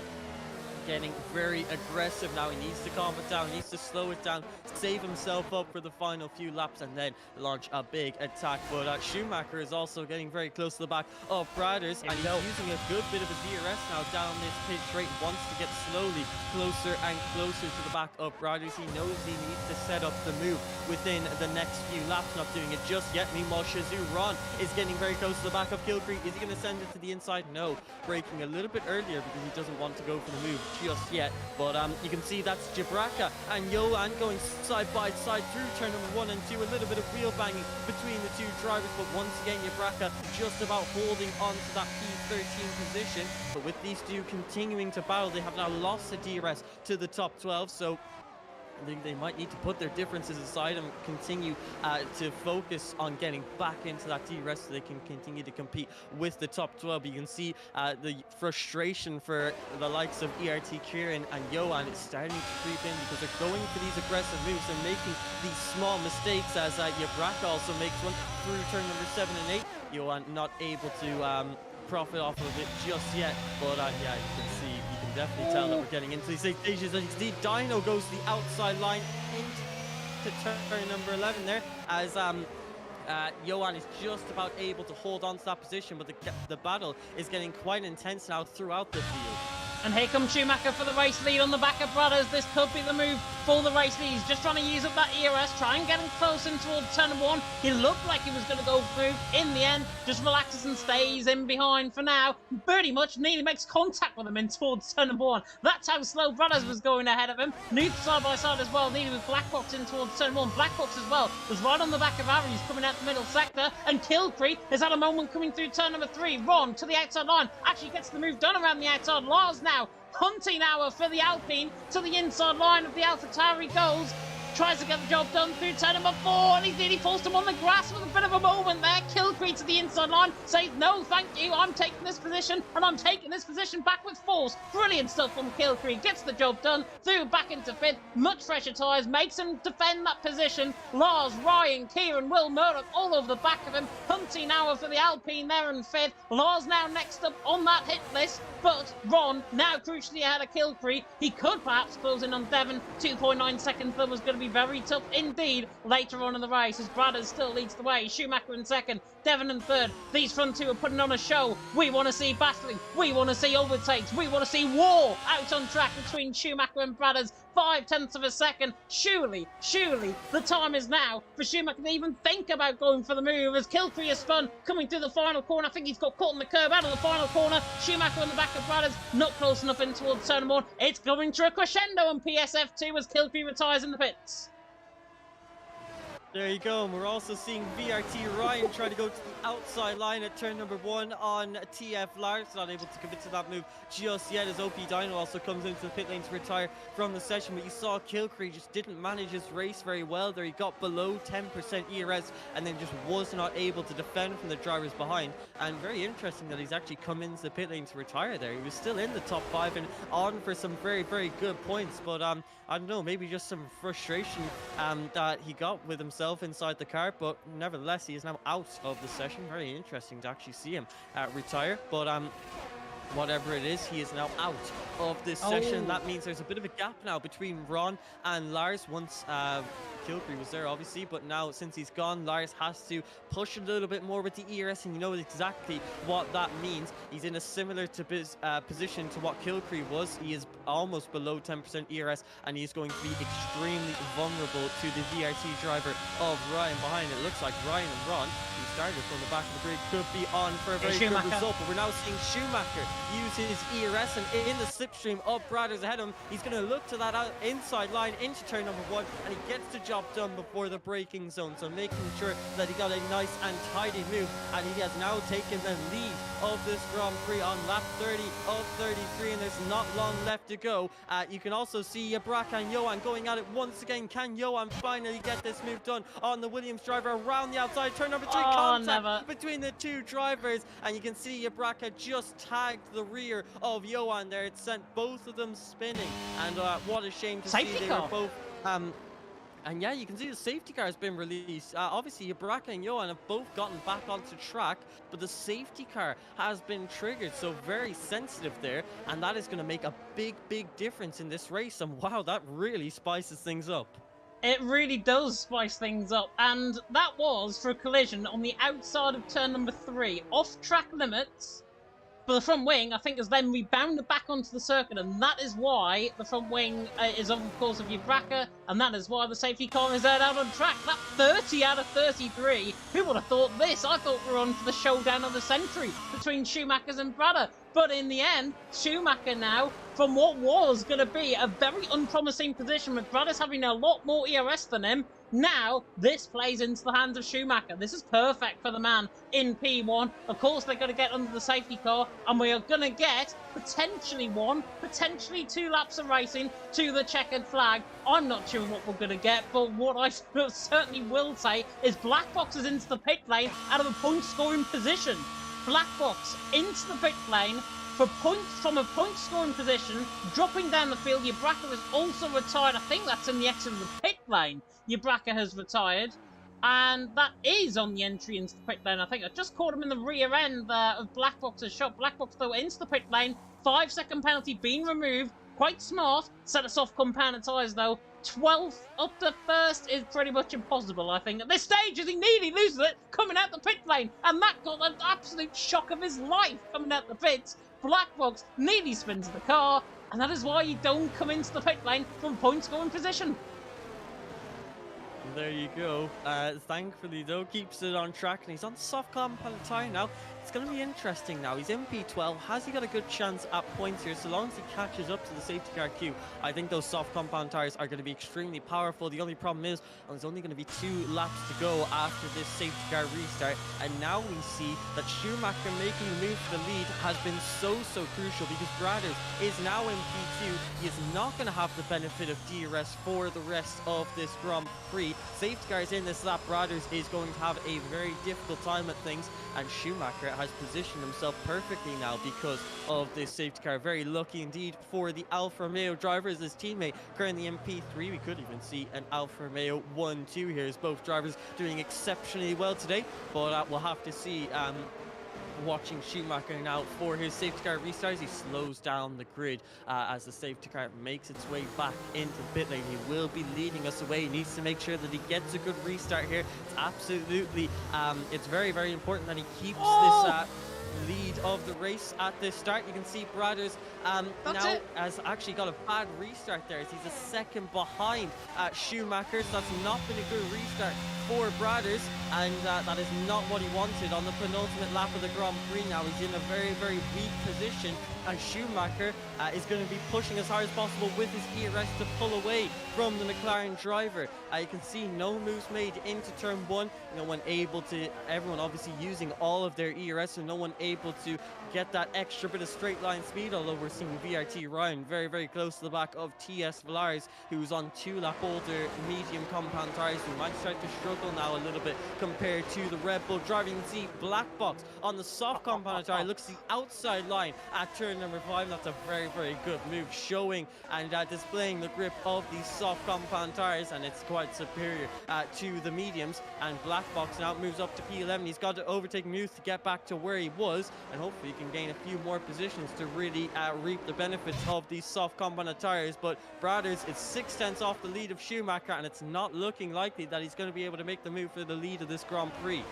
getting very aggressive now. He needs to calm it down, he needs to slow it down, save himself up for the final few laps, and then launch a big attack. But Schumacher is also getting very close to the back of Brothers, and he's using a good bit of his DRS now down this pit straight. Wants to get slowly closer and closer to the back of Brothers. He knows he needs to set up the move within the next few laps. Not doing it just yet. Meanwhile, Shazoo Ron is getting very close to the back of Kilcree. Is he going to send it to the inside? No. Braking a little bit earlier because he doesn't want to go for the move just yet. But you can see that's Jabraka and Johan going side by side through turn number 1 and 2. A little bit of wheel banging between the two drivers, but once again Jabraka just about holding on to that P13 position. But with these two continuing to battle, they have now lost the DRS to the top 12, so I think they might need to put their differences aside and continue to focus on getting back into that DRS so they can continue to compete with the top 12. But you can see the frustration for the likes of ERT Kieran and Johan is starting to creep in, because they're going for these aggressive moves and making these small mistakes, as Jabraka also makes one through turn number 7 and 8. Johan not able to profit off of it just yet, but yeah, you can see, you can definitely tell that we're getting into these stages. And indeed, Dino goes to the outside line into turn number 11 there, as Johan is just about able to hold on to that position, but the battle is getting quite intense now throughout the field. And here comes Schumacher for the race lead on the back of Brothers. This could be the move for the race lead. He's just trying to use up that ERS, try and get him close in towards turn 1. He looked like he was going to go through. In the end, just relaxes and stays in behind for now. Pretty much nearly makes contact with him in towards turn 1. That's how slow Brothers was going ahead of him. Moved side by side as well, nearly with Blackbox in towards turn 1. Blackbox as well was right on the back of Harry. He's coming out the middle sector. And Kilcree has had a moment coming through turn number 3. Ron to the outside line. Actually gets the move done around the outside. Lars now hunting hour for the Alpine to the inside line of the AlphaTauri goes. Tries to get the job done through turn number 4, and he nearly forced him on the grass with a bit of a moment there. Kilcree to the inside line, says no thank you, I'm taking this position, and I'm taking this position back with force. Brilliant stuff from Kilcree, gets the job done, through back into 5th, much fresher tyres, makes him defend that position. Lars, Ryan, Kieran, Will Murdoch all over the back of him. Hunting hour for the Alpine there in 5th. Lars now next up on that hit list, but Ron now crucially ahead of Kilcree. He could perhaps close in on Devon. 2.9 seconds, that was going to be very tough indeed later on in the race, as Brothers still leads the way. Schumacher in 2nd, Devon in 3rd. These front two are putting on a show. We want to see battling, we want to see overtakes, we want to see war out on track between Schumacher and Brothers. 0.5 of a second. Surely the time is now for Schumacher to even think about going for the move, as Kilcree is spun coming through the final corner. I think he's got caught in the curb out of the final corner. Schumacher on the back of Brothers, not close enough in towards turn 1. It's going to a crescendo on PSF2 as Kilcree retires in the pits. There you go, and we're also seeing VRT Ryan try to go to the outside line at turn number 1 on TF Lars. Not able to commit to that move just yet, as OP Dino also comes into the pit lane to retire from the session. But you saw Kilcree just didn't manage his race very well there. He got below 10% ERS and then just was not able to defend from the drivers behind. And very interesting that he's actually come into the pit lane to retire there. He was still in the top 5 and on for some very good points, but I don't know, maybe just some frustration that he got with himself inside the car. But nevertheless, he is now out of the session. Very interesting to actually see him retire, but whatever it is, he is now out of this session. That means there's a bit of a gap now between Ron and Lars. Once Kilcree was there, obviously, but now since he's gone, Lars has to push a little bit more with the ERS, and you know exactly what that means. He's in a similar position to what Kilcree was. He is almost below 10% ERS, and he's going to be extremely vulnerable to the VRT driver of Ryan behind. It looks like Ryan and Ron, these started from the back of the grid could be on for a very good Schumacher. result. But we're now seeing Schumacher use his ERS, and in the slipstream of Brothers ahead of him, he's going to look to that inside line into turn number 1, and he gets the job done before the braking zone. So making sure that he got a nice and tidy move, and he has now taken the lead of this Grand Prix on lap 30 of 33, and there's not long left to go. You can also see Braca and Johan going at it once again. Can Johan finally get this move done on the Williams driver around the outside? Turn number 3, contact between the two drivers, and you can see Braca just tagged the rear of Johan there. It sent both of them spinning, and what a shame to see they were both and yeah, you can see the safety car has been released. Obviously, Braca and Johan have both gotten back onto track, but the safety car has been triggered, so very sensitive there, and that is going to make a big difference in this race. And wow, that really spices things up. It really does spice things up, and that was for a collision on the outside of turn number 3, off track limits. But the front wing, I think, has then rebounded back onto the circuit, and that is why the front wing is, of course, of Braca, and that is why the safety car is out on track. That 30 out of 33. Who would have thought this? I thought we were on for the showdown of the century between Schumachers and Brada. But in the end, Schumacher now, from what was going to be a very unpromising position with Brada's having a lot more ERS than him, now this plays into the hands of Schumacher. This is perfect for the man in P1. Of course, they're going to get under the safety car, and we are going to get potentially 1, potentially 2 laps of racing to the checkered flag. I'm not sure what we're going to get, but what I certainly will say is Black Box is into the pit lane out of a point-scoring position. Black Box into the pit lane for points from a point-scoring position, dropping down the field. Braca has also retired. I think that's in the exit of the pit lane. Braca has retired, and that is on the entry into the pit lane. I think I just caught him in the rear end of Black Box's shot. Black Box, though, into the pit lane. 5-second penalty being removed. Quite smart. Set us off compounded tyres, though. 12th up to 1st is pretty much impossible, I think. At this stage, as he nearly loses it, coming out the pit lane. And that got an absolute shock of his life coming out the pits. Black Box nearly spins the car, and that is why you don't come into the pit lane from point-scoring position. There you go. Thankfully, though, keeps it on track, and he's on soft compound tyre now. It's going to be interesting now. He's in P12. Has he got a good chance at points here? So long as he catches up to the safety car queue, I think those soft compound tyres are going to be extremely powerful. The only problem is there's only going to be 2 laps to go after this safety car restart. And now we see that Schumacher making the move for the lead has been so crucial, because Brothers is now in P2. He is not going to have the benefit of DRS for the rest of this Grand Prix. Safety cars in this lap, Brothers is going to have a very difficult time at things, and Schumacher has positioned himself perfectly now because of this safety car. Very lucky indeed for the Alfa Romeo driver as his teammate currently in P3. We could even see an Alfa Romeo 1-2 here, as both drivers doing exceptionally well today, but we'll have to see. Watching Schumacher now for his safety car restarts. He slows down the grid as the safety car makes its way back into the pit lane. He will be leading us away. He needs to make sure that he gets a good restart here. It's absolutely, it's very important that he keeps this lead of the race at this start. You can see Brothers now has actually got a bad restart there, as he's a second behind Schumacher. So that's not been a good restart for Brothers, and that is not what he wanted on the penultimate lap of the Grand Prix. Now he's in a very weak position, and Schumacher is going to be pushing as hard as possible with his ERS to pull away from the McLaren driver. You can see no moves made into turn 1. No one able to, everyone obviously using all of their ERS, so no one able to get that extra bit of straight line speed, although we're seeing VRT Ryan very close to the back of TS Valaris, who's on 2-lap older medium compound tyres, who might start to struggle now a little bit compared to the Red Bull driver. You can see Black Box on the soft compound tyre looks the outside line at turn number 5. That's a very good move, showing and displaying the grip of these soft compound tyres, and it's quite superior to the mediums. And Black Box now moves up to P11. He's got to overtake Muth to get back to where he was, and hopefully he can gain a few more positions to really reap the benefits of these soft compound tyres. But Brothers is 6 tenths off the lead of Schumacher, and it's not looking likely that he's going to be able to make the move for the lead of this Grand Prix.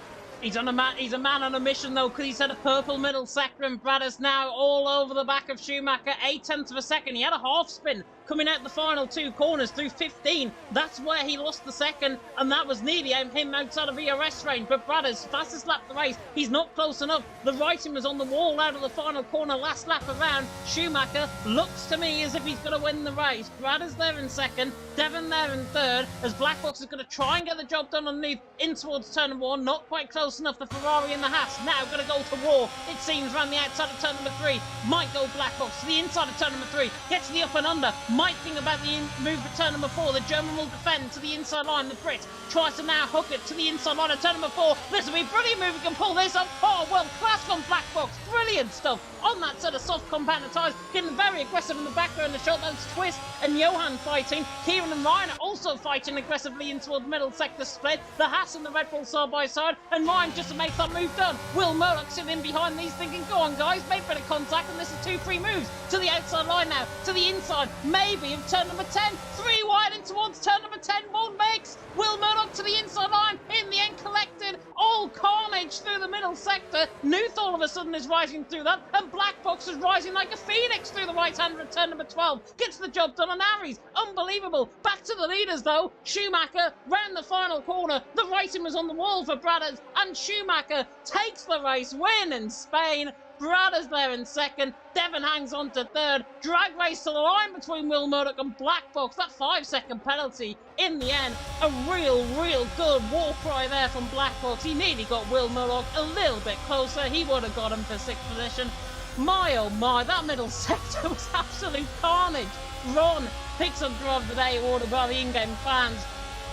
He's a man on a mission, though, because he's had a purple middle sector, and Brothers now all over the back of Schumacher. 8 tenths of a second. He had a half spin coming out the final 2 corners through 15. That's where he lost the second, and that was nearly him outside of ERS range. But Bradders, fastest lap of the race, he's not close enough. The writing was on the wall out of the final corner last lap around. Schumacher looks to me as if he's going to win the race. Bradders there in second, Devon there in third, as Black Box is going to try and get the job done underneath in towards turn number 1. Not quite close enough. The Ferrari and the Haas now going to go to war, it seems, around the outside of turn number 3. Might go Black Box to the inside of turn number 3. Gets to the up and under. Might think about the move for turn number 4. The German will defend to the inside line. The Brit tries to now hook it to the inside line of turn number 4. This will be brilliant move. We can pull this up. Oh, well, class from Black Box. Brilliant stuff on that set of soft compounder tyres. Getting very aggressive in the back row in the short. That's Twist and Johan fighting. Kieran and Ryan are also fighting aggressively in toward the middle sector split. The Haas and the Red Bull side by side. And Ryan just to make that move done. Will Murdoch sitting in behind these thinking, go on guys, make better contact. And this is 2 free moves to the outside line now. To the inside, maybe of turn number 10. 3 wide in towards turn number 10. One makes Will Murdoch to the inside line. In the end collected. All carnage through the middle sector. Nuth all of a sudden is rising through that. And Black Box is rising like a phoenix through the right hand of turn number 12. Gets the job done on Aries. Unbelievable. Back to the leaders though. Schumacher round the final corner. The writing was on the wall for Bradders. And Schumacher takes the race win in Spain. Bradders there in second. Devon hangs on to third. Drag race to the line between Will Murdoch and Black Box. That 5-second penalty in the end. A real good war cry there from Black Box. He nearly got Will Murdoch a little bit closer. He would have got him for 6th position. My oh my, that middle sector was absolute carnage. Ron picks up Driver of the Day awarded by the in-game fans.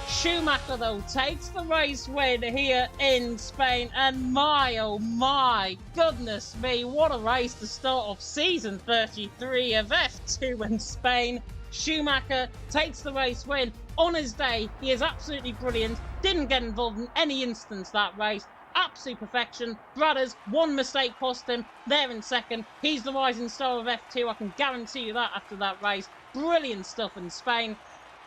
Schumacher, though, takes the race win here in Spain. And my, oh my, goodness me, what a race to start off season 33 of F2 in Spain. Schumacher takes the race win. On his day, he is absolutely brilliant. Didn't get involved in any instance that race. Absolute perfection. Bradders, one mistake cost him. There in second. He's the rising star of F2. I can guarantee you that after that race. Brilliant stuff in Spain.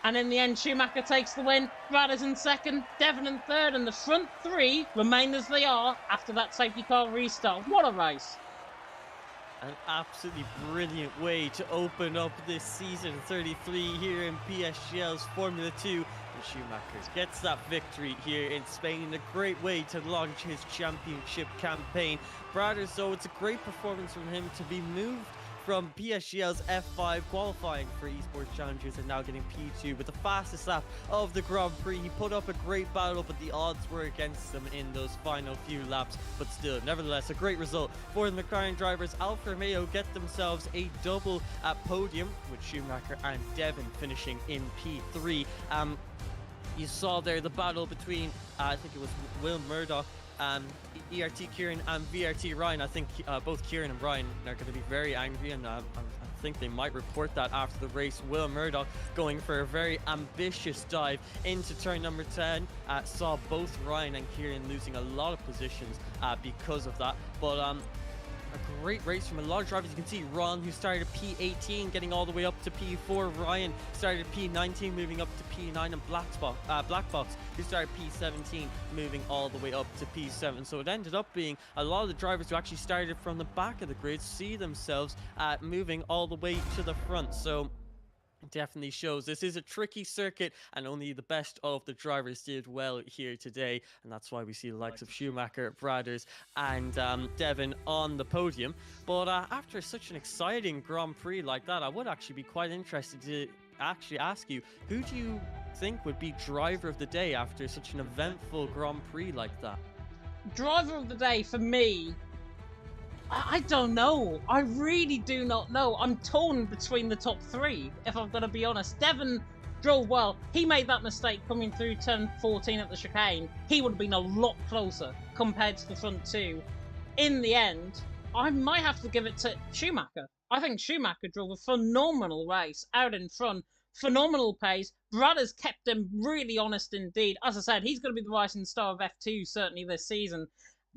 And in the end, Schumacher takes the win. Bradders in second, Devon in third, and the front 3 remain as they are after that safety car restart. What a race. An absolutely brilliant way to open up this season 33 here in PSGL's Formula 2. And Schumacher gets that victory here in Spain in a great way to launch his championship campaign. Bradders, though, it's a great performance from him to be moved from PSGL's F5 qualifying for Esports Challengers and now getting P2 with the fastest lap of the Grand Prix. He put up a great battle, but the odds were against him in those final few laps. But still, nevertheless, a great result for the McLaren drivers. Alfa Romeo get themselves a double at podium with Schumacher and Devon finishing in P3. You saw there the battle between, I think it was Will Murdoch, ERT Kieran and VRT Ryan. I think both Kieran and Ryan are going to be very angry, and I think they might report that after the race. Will Murdoch going for a very ambitious dive into turn number 10 saw both Ryan and Kieran losing a lot of positions because of that. But a great race from a lot of drivers. You can see Ron, who started at P18, getting all the way up to P4. Ryan started at P19, moving up to P9, and Black Box, who started P17, moving all the way up to P7. So it ended up being a lot of the drivers who actually started from the back of the grid see themselves moving all the way to the front. So definitely shows this is a tricky circuit, and only the best of the drivers did well here today, and that's why we see the likes of Schumacher, Bradders and Devon on the podium. But after such an exciting Grand Prix like that, I would actually be quite interested to actually ask you, who do you think would be driver of the day after such an eventful Grand Prix like that? Driver of the day for me, I don't know. I really do not know. I'm torn between the top 3, if I'm going to be honest. Devon drove well. He made that mistake coming through turn 14 at the chicane. He would have been a lot closer compared to the front 2. In the end, I might have to give it to Schumacher. I think Schumacher drove a phenomenal race out in front. Phenomenal pace. Bradders kept him really honest indeed. As I said, he's going to be the rising star of F2 certainly this season.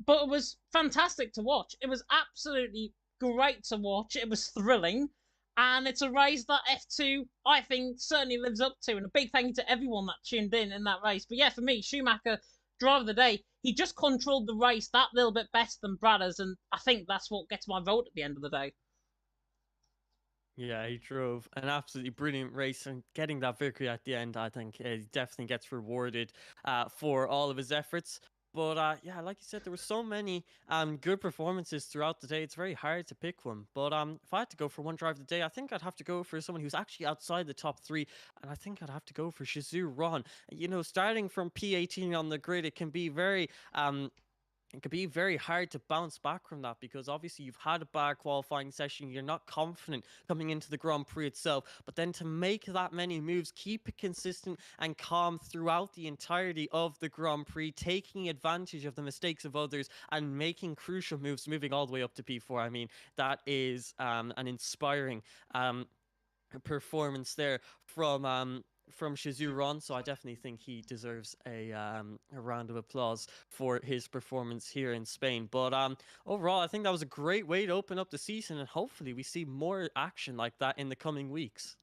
But it was fantastic to watch. It was absolutely great to watch. It was thrilling. And it's a race that F2, I think, certainly lives up to. And a big thank you to everyone that tuned in that race. But yeah, for me, Schumacher, driver of the day, he just controlled the race that little bit better than Bradders. And I think that's what gets my vote at the end of the day. Yeah, he drove an absolutely brilliant race and getting that victory at the end, I think he definitely gets rewarded for all of his efforts. But yeah, like you said, there were so many good performances throughout the day. It's very hard to pick one. But if I had to go for one drive of the day, I think I'd have to go for someone who's actually outside the top three, and I think I'd have to go for Shizu Ron. You know, starting from P18 on the grid, it can be very hard to bounce back from that because obviously you've had a bad qualifying session, you're not confident coming into the Grand Prix itself, but then to make that many moves, keep it consistent and calm throughout the entirety of the Grand Prix, taking advantage of the mistakes of others and making crucial moves, moving all the way up to P4. I mean, that is an inspiring um, performance there from Shizu Ron, so I definitely think he deserves a round of applause for his performance here in Spain. But overall, I think that was a great way to open up the season, and hopefully we see more action like that in the coming weeks.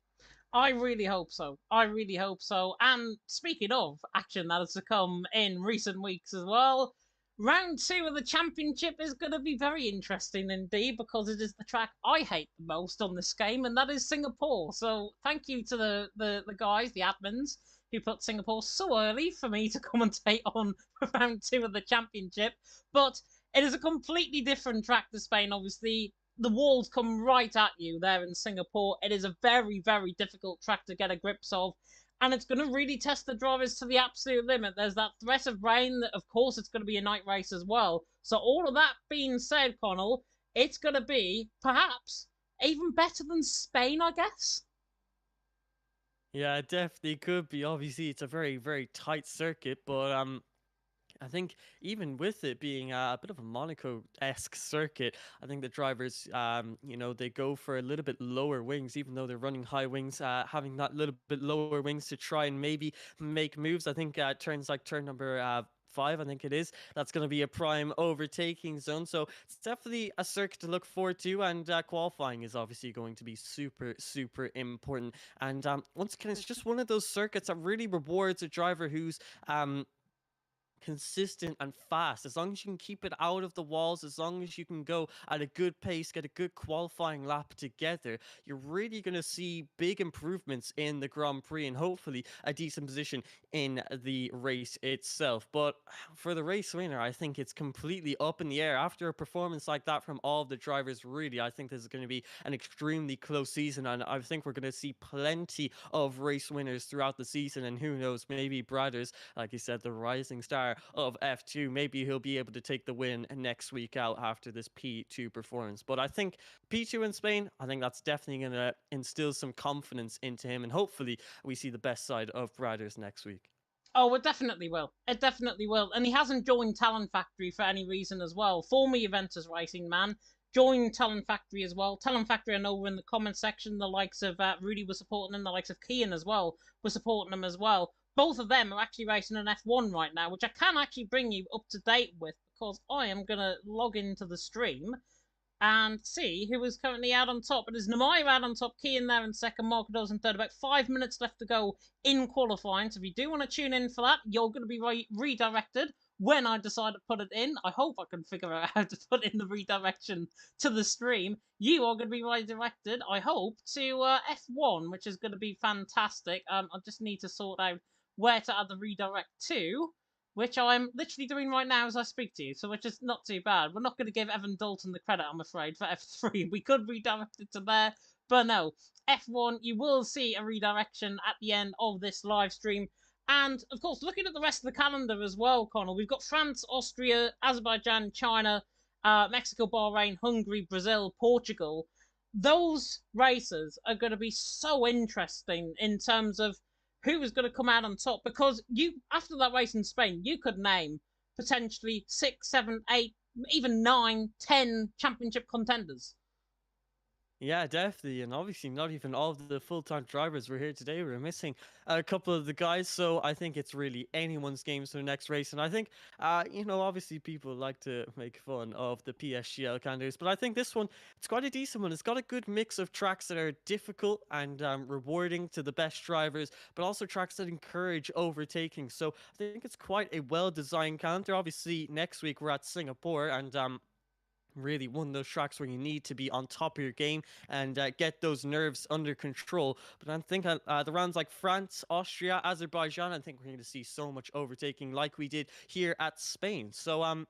I really hope so. I really hope so. And speaking of action that has to come in recent weeks as well, round two of the championship is going to be very interesting indeed because it is the track I hate the most on this game, and that is Singapore. So thank you to the guys, the admins, who put Singapore so early for me to commentate on round two of the championship. But it is a completely different track to Spain, obviously the walls come right at you there in Singapore. It is a very, very difficult track to get a grips of. And it's going to really test the drivers to the absolute limit. There's that threat of rain. Of course, it's going to be a night race as well. So, all of that being said, Connell, it's going to be perhaps even better than Spain, I guess. Yeah, it definitely could be. Obviously, it's a very, very tight circuit, but I think even with it being a bit of a Monaco-esque circuit, I think the drivers, they go for a little bit lower wings, even though they're running high wings, having that little bit lower wings to try and maybe make moves. I think turns like turn number five, I think it is. That's going to be a prime overtaking zone. So it's definitely a circuit to look forward to. And qualifying is obviously going to be super, super important. And once again, it's just one of those circuits that really rewards a driver who's consistent and fast. As long as you can keep it out of the walls, as long as you can go at a good pace, get a good qualifying lap together, you're really going to see big improvements in the Grand Prix and hopefully a decent position in the race itself. But for the race winner, I think it's completely up in the air. After a performance like that from all of the drivers, really, I think this is going to be an extremely close season, and I think we're going to see plenty of race winners throughout the season. And who knows, maybe Brothers, like you said, the rising star of F2. Maybe he'll be able to take the win next week out after this P2 performance. But I think P2 in Spain, I think that's definitely going to instill some confidence into him. And hopefully we see the best side of Brothers next week. Oh, it definitely will. It definitely will. And he hasn't joined Talent Factory for any reason as well. Former Juventus Racing man. Joined Talent Factory as well. Talent Factory, I know, were in the comment section. The likes of Rudy were supporting him. The likes of Kian as well were supporting him as well. Both of them are actually racing an F1 right now, which I can actually bring you up to date with because I am going to log into the stream and see who is currently out on top. It is Namaya out on top, Key in there in second, Marcados in third. About 5 minutes left to go in qualifying. So if you do want to tune in for that, you're going to be redirected when I decide to put it in. I hope I can figure out how to put in the redirection to the stream. You are going to be redirected, I hope, to F1, which is going to be fantastic. I just need to sort out where to add the redirect to, which I'm literally doing right now as I speak to you, so which is not too bad. We're not going to give Evan Dalton the credit, I'm afraid, for F3. We could redirect it to there, but no. F1, you will see a redirection at the end of this live stream. And, of course, looking at the rest of the calendar as well, Connell, we've got France, Austria, Azerbaijan, China, Mexico, Bahrain, Hungary, Brazil, Portugal. Those races are going to be so interesting in terms of who was going to come out on top because you after that race in Spain, you could name potentially 6, 7, 8, even 9, 10 championship contenders. Yeah, definitely. And obviously, not even all of the full time drivers were here today. We're missing a couple of the guys. So I think it's really anyone's games for the next race. And I think, obviously people like to make fun of the PSGL candidates. But I think this one, it's quite a decent one. It's got a good mix of tracks that are difficult and rewarding to the best drivers, but also tracks that encourage overtaking. So I think it's quite a well designed calendar. Obviously, next week we're at Singapore. And really one of those tracks where you need to be on top of your game and get those nerves under control. But I think the rounds like France, Austria, Azerbaijan, I think we're going to see so much overtaking like we did here at Spain. So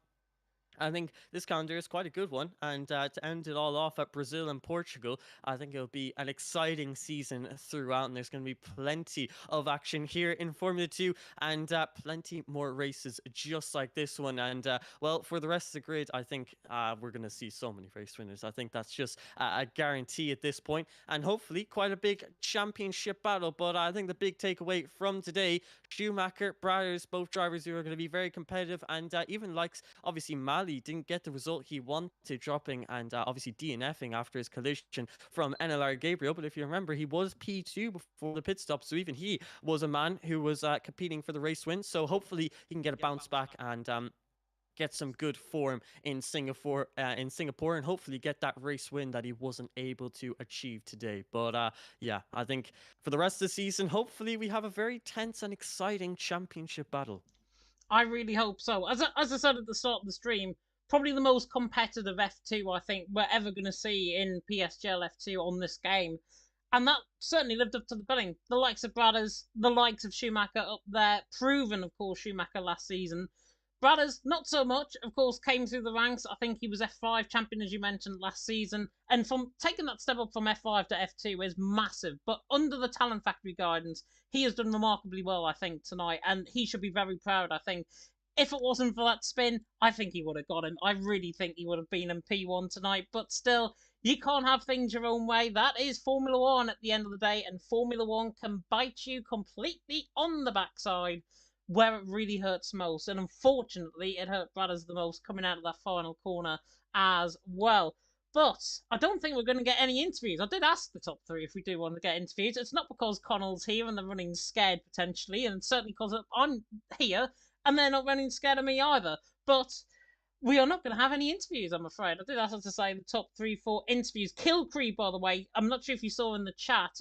I think this calendar is quite a good one. And to end it all off at Brazil and Portugal, I think it'll be an exciting season throughout. And there's going to be plenty of action here in Formula 2 and plenty more races just like this one. And well, for the rest of the grid, I think we're going to see so many race winners. I think that's just a guarantee at this point. And hopefully, quite a big championship battle. But I think the big takeaway from today, Schumacher, brothers, both drivers who are going to be very competitive, and even likes obviously Mali didn't get the result he wanted, dropping and obviously DNFing after his collision from NLR Gabriel. But if you remember, he was P2 before the pit stop, so even he was a man who was competing for the race win. So hopefully he can get a bounce back and get some good form in Singapore, and hopefully get that race win that he wasn't able to achieve today. But yeah, I think for the rest of the season, hopefully we have a very tense and exciting championship battle. I really hope so. As I said at the start of the stream, probably the most competitive F2 I think we're ever going to see in PSGL F2 on this game. And that certainly lived up to the billing. The likes of Brothers, the likes of Schumacher up there, proven, of course, Schumacher last season. Brothers, not so much, of course, came through the ranks. I think he was F5 champion, as you mentioned, last season. And from taking that step up from F5 to F2 is massive. But under the Talent Factory guidance, he has done remarkably well, I think, tonight. And he should be very proud, I think. If it wasn't for that spin, I think he would have got him. I really think he would have been in P1 tonight. But still, you can't have things your own way. That is Formula One at the end of the day. And Formula One can bite you completely on the backside where it really hurts most. And unfortunately, it hurt Brothers the most coming out of that final corner as well. But I don't think we're going to get any interviews. I did ask the top three if we do want to get interviews. It's not because Connell's here and they're running scared potentially, and certainly because I'm here and they're not running scared of me either. But we are not going to have any interviews, I'm afraid. I did ask her to say the top 3-4 interviews. Kilcree, by the way, I'm not sure if you saw in the chat,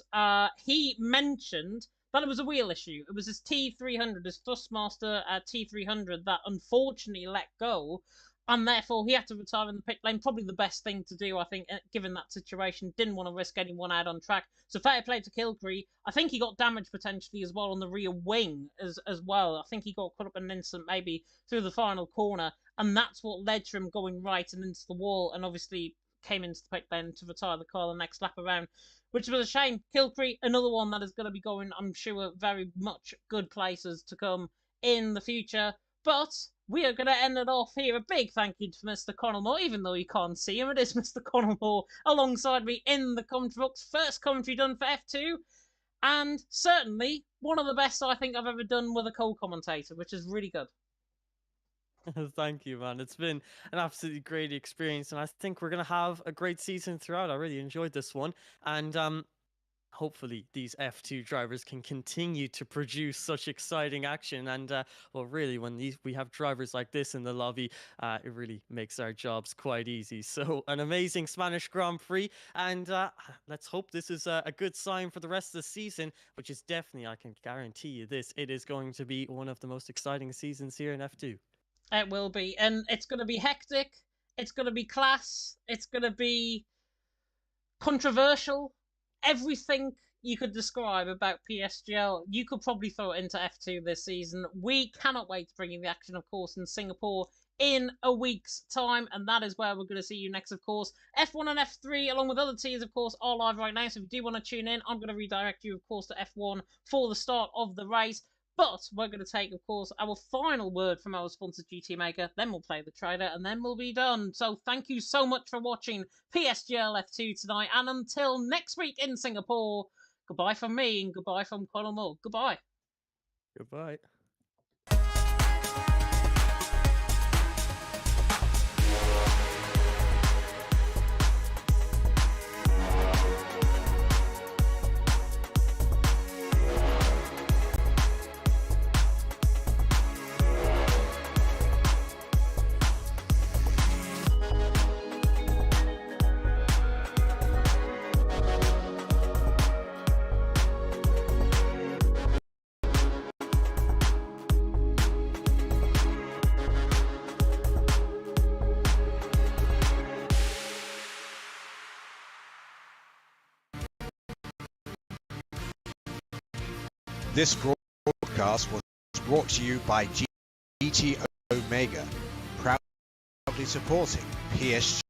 he mentioned that it was a wheel issue. It was his T300, his Thrustmaster T300 that unfortunately let go, and therefore he had to retire in the pit lane. Probably the best thing to do, I think, given that situation. Didn't want to risk anyone out on track. So fair play to Kilcree. I think he got damaged potentially as well on the rear wing as well. I think he got caught up in an incident maybe through the final corner, and that's what led to him going right and into the wall, and obviously came into the pit lane to retire the car the next lap around, which was a shame. Kilcree, another one that is going to be going, I'm sure, very much good places to come in the future. But we are going to end it off here. A big thank you to Mr. Connell Moore, even though you can't see him. It is Mr. Connell Moore alongside me in the commentary box. First commentary done for F2, and certainly one of the best I think I've ever done with a co-commentator, which is really good. Thank you, man. It's been an absolutely great experience, and I think we're gonna have a great season throughout. I really enjoyed this one, and hopefully these F2 drivers can continue to produce such exciting action. And well, really, when we have drivers like this in the lobby, it really makes our jobs quite easy. So an amazing Spanish Grand Prix, and let's hope this is a good sign for the rest of the season, which is definitely, I can guarantee you this, it is going to be one of the most exciting seasons here in F2. It will be, and it's going to be hectic. It's going to be class. It's going to be controversial. Everything you could describe about PSGL, you could probably throw it into F2 this season. We cannot wait to bring you the action, of course, in Singapore in a week's time, and that is where we're going to see you next, of course. F1 and F3, along with other teams, of course, are live right now, so if you do want to tune in, I'm going to redirect you, of course, to F1 for the start of the race. But we're going to take, of course, our final word from our sponsor, GT Maker. Then we'll play the trailer, and then we'll be done. So thank you so much for watching PSGL F2 tonight. And until next week in Singapore, goodbye from me and goodbye from Connell Moore. Goodbye. Goodbye. This broadcast was brought to you by GT Omega, proudly supporting PSGL.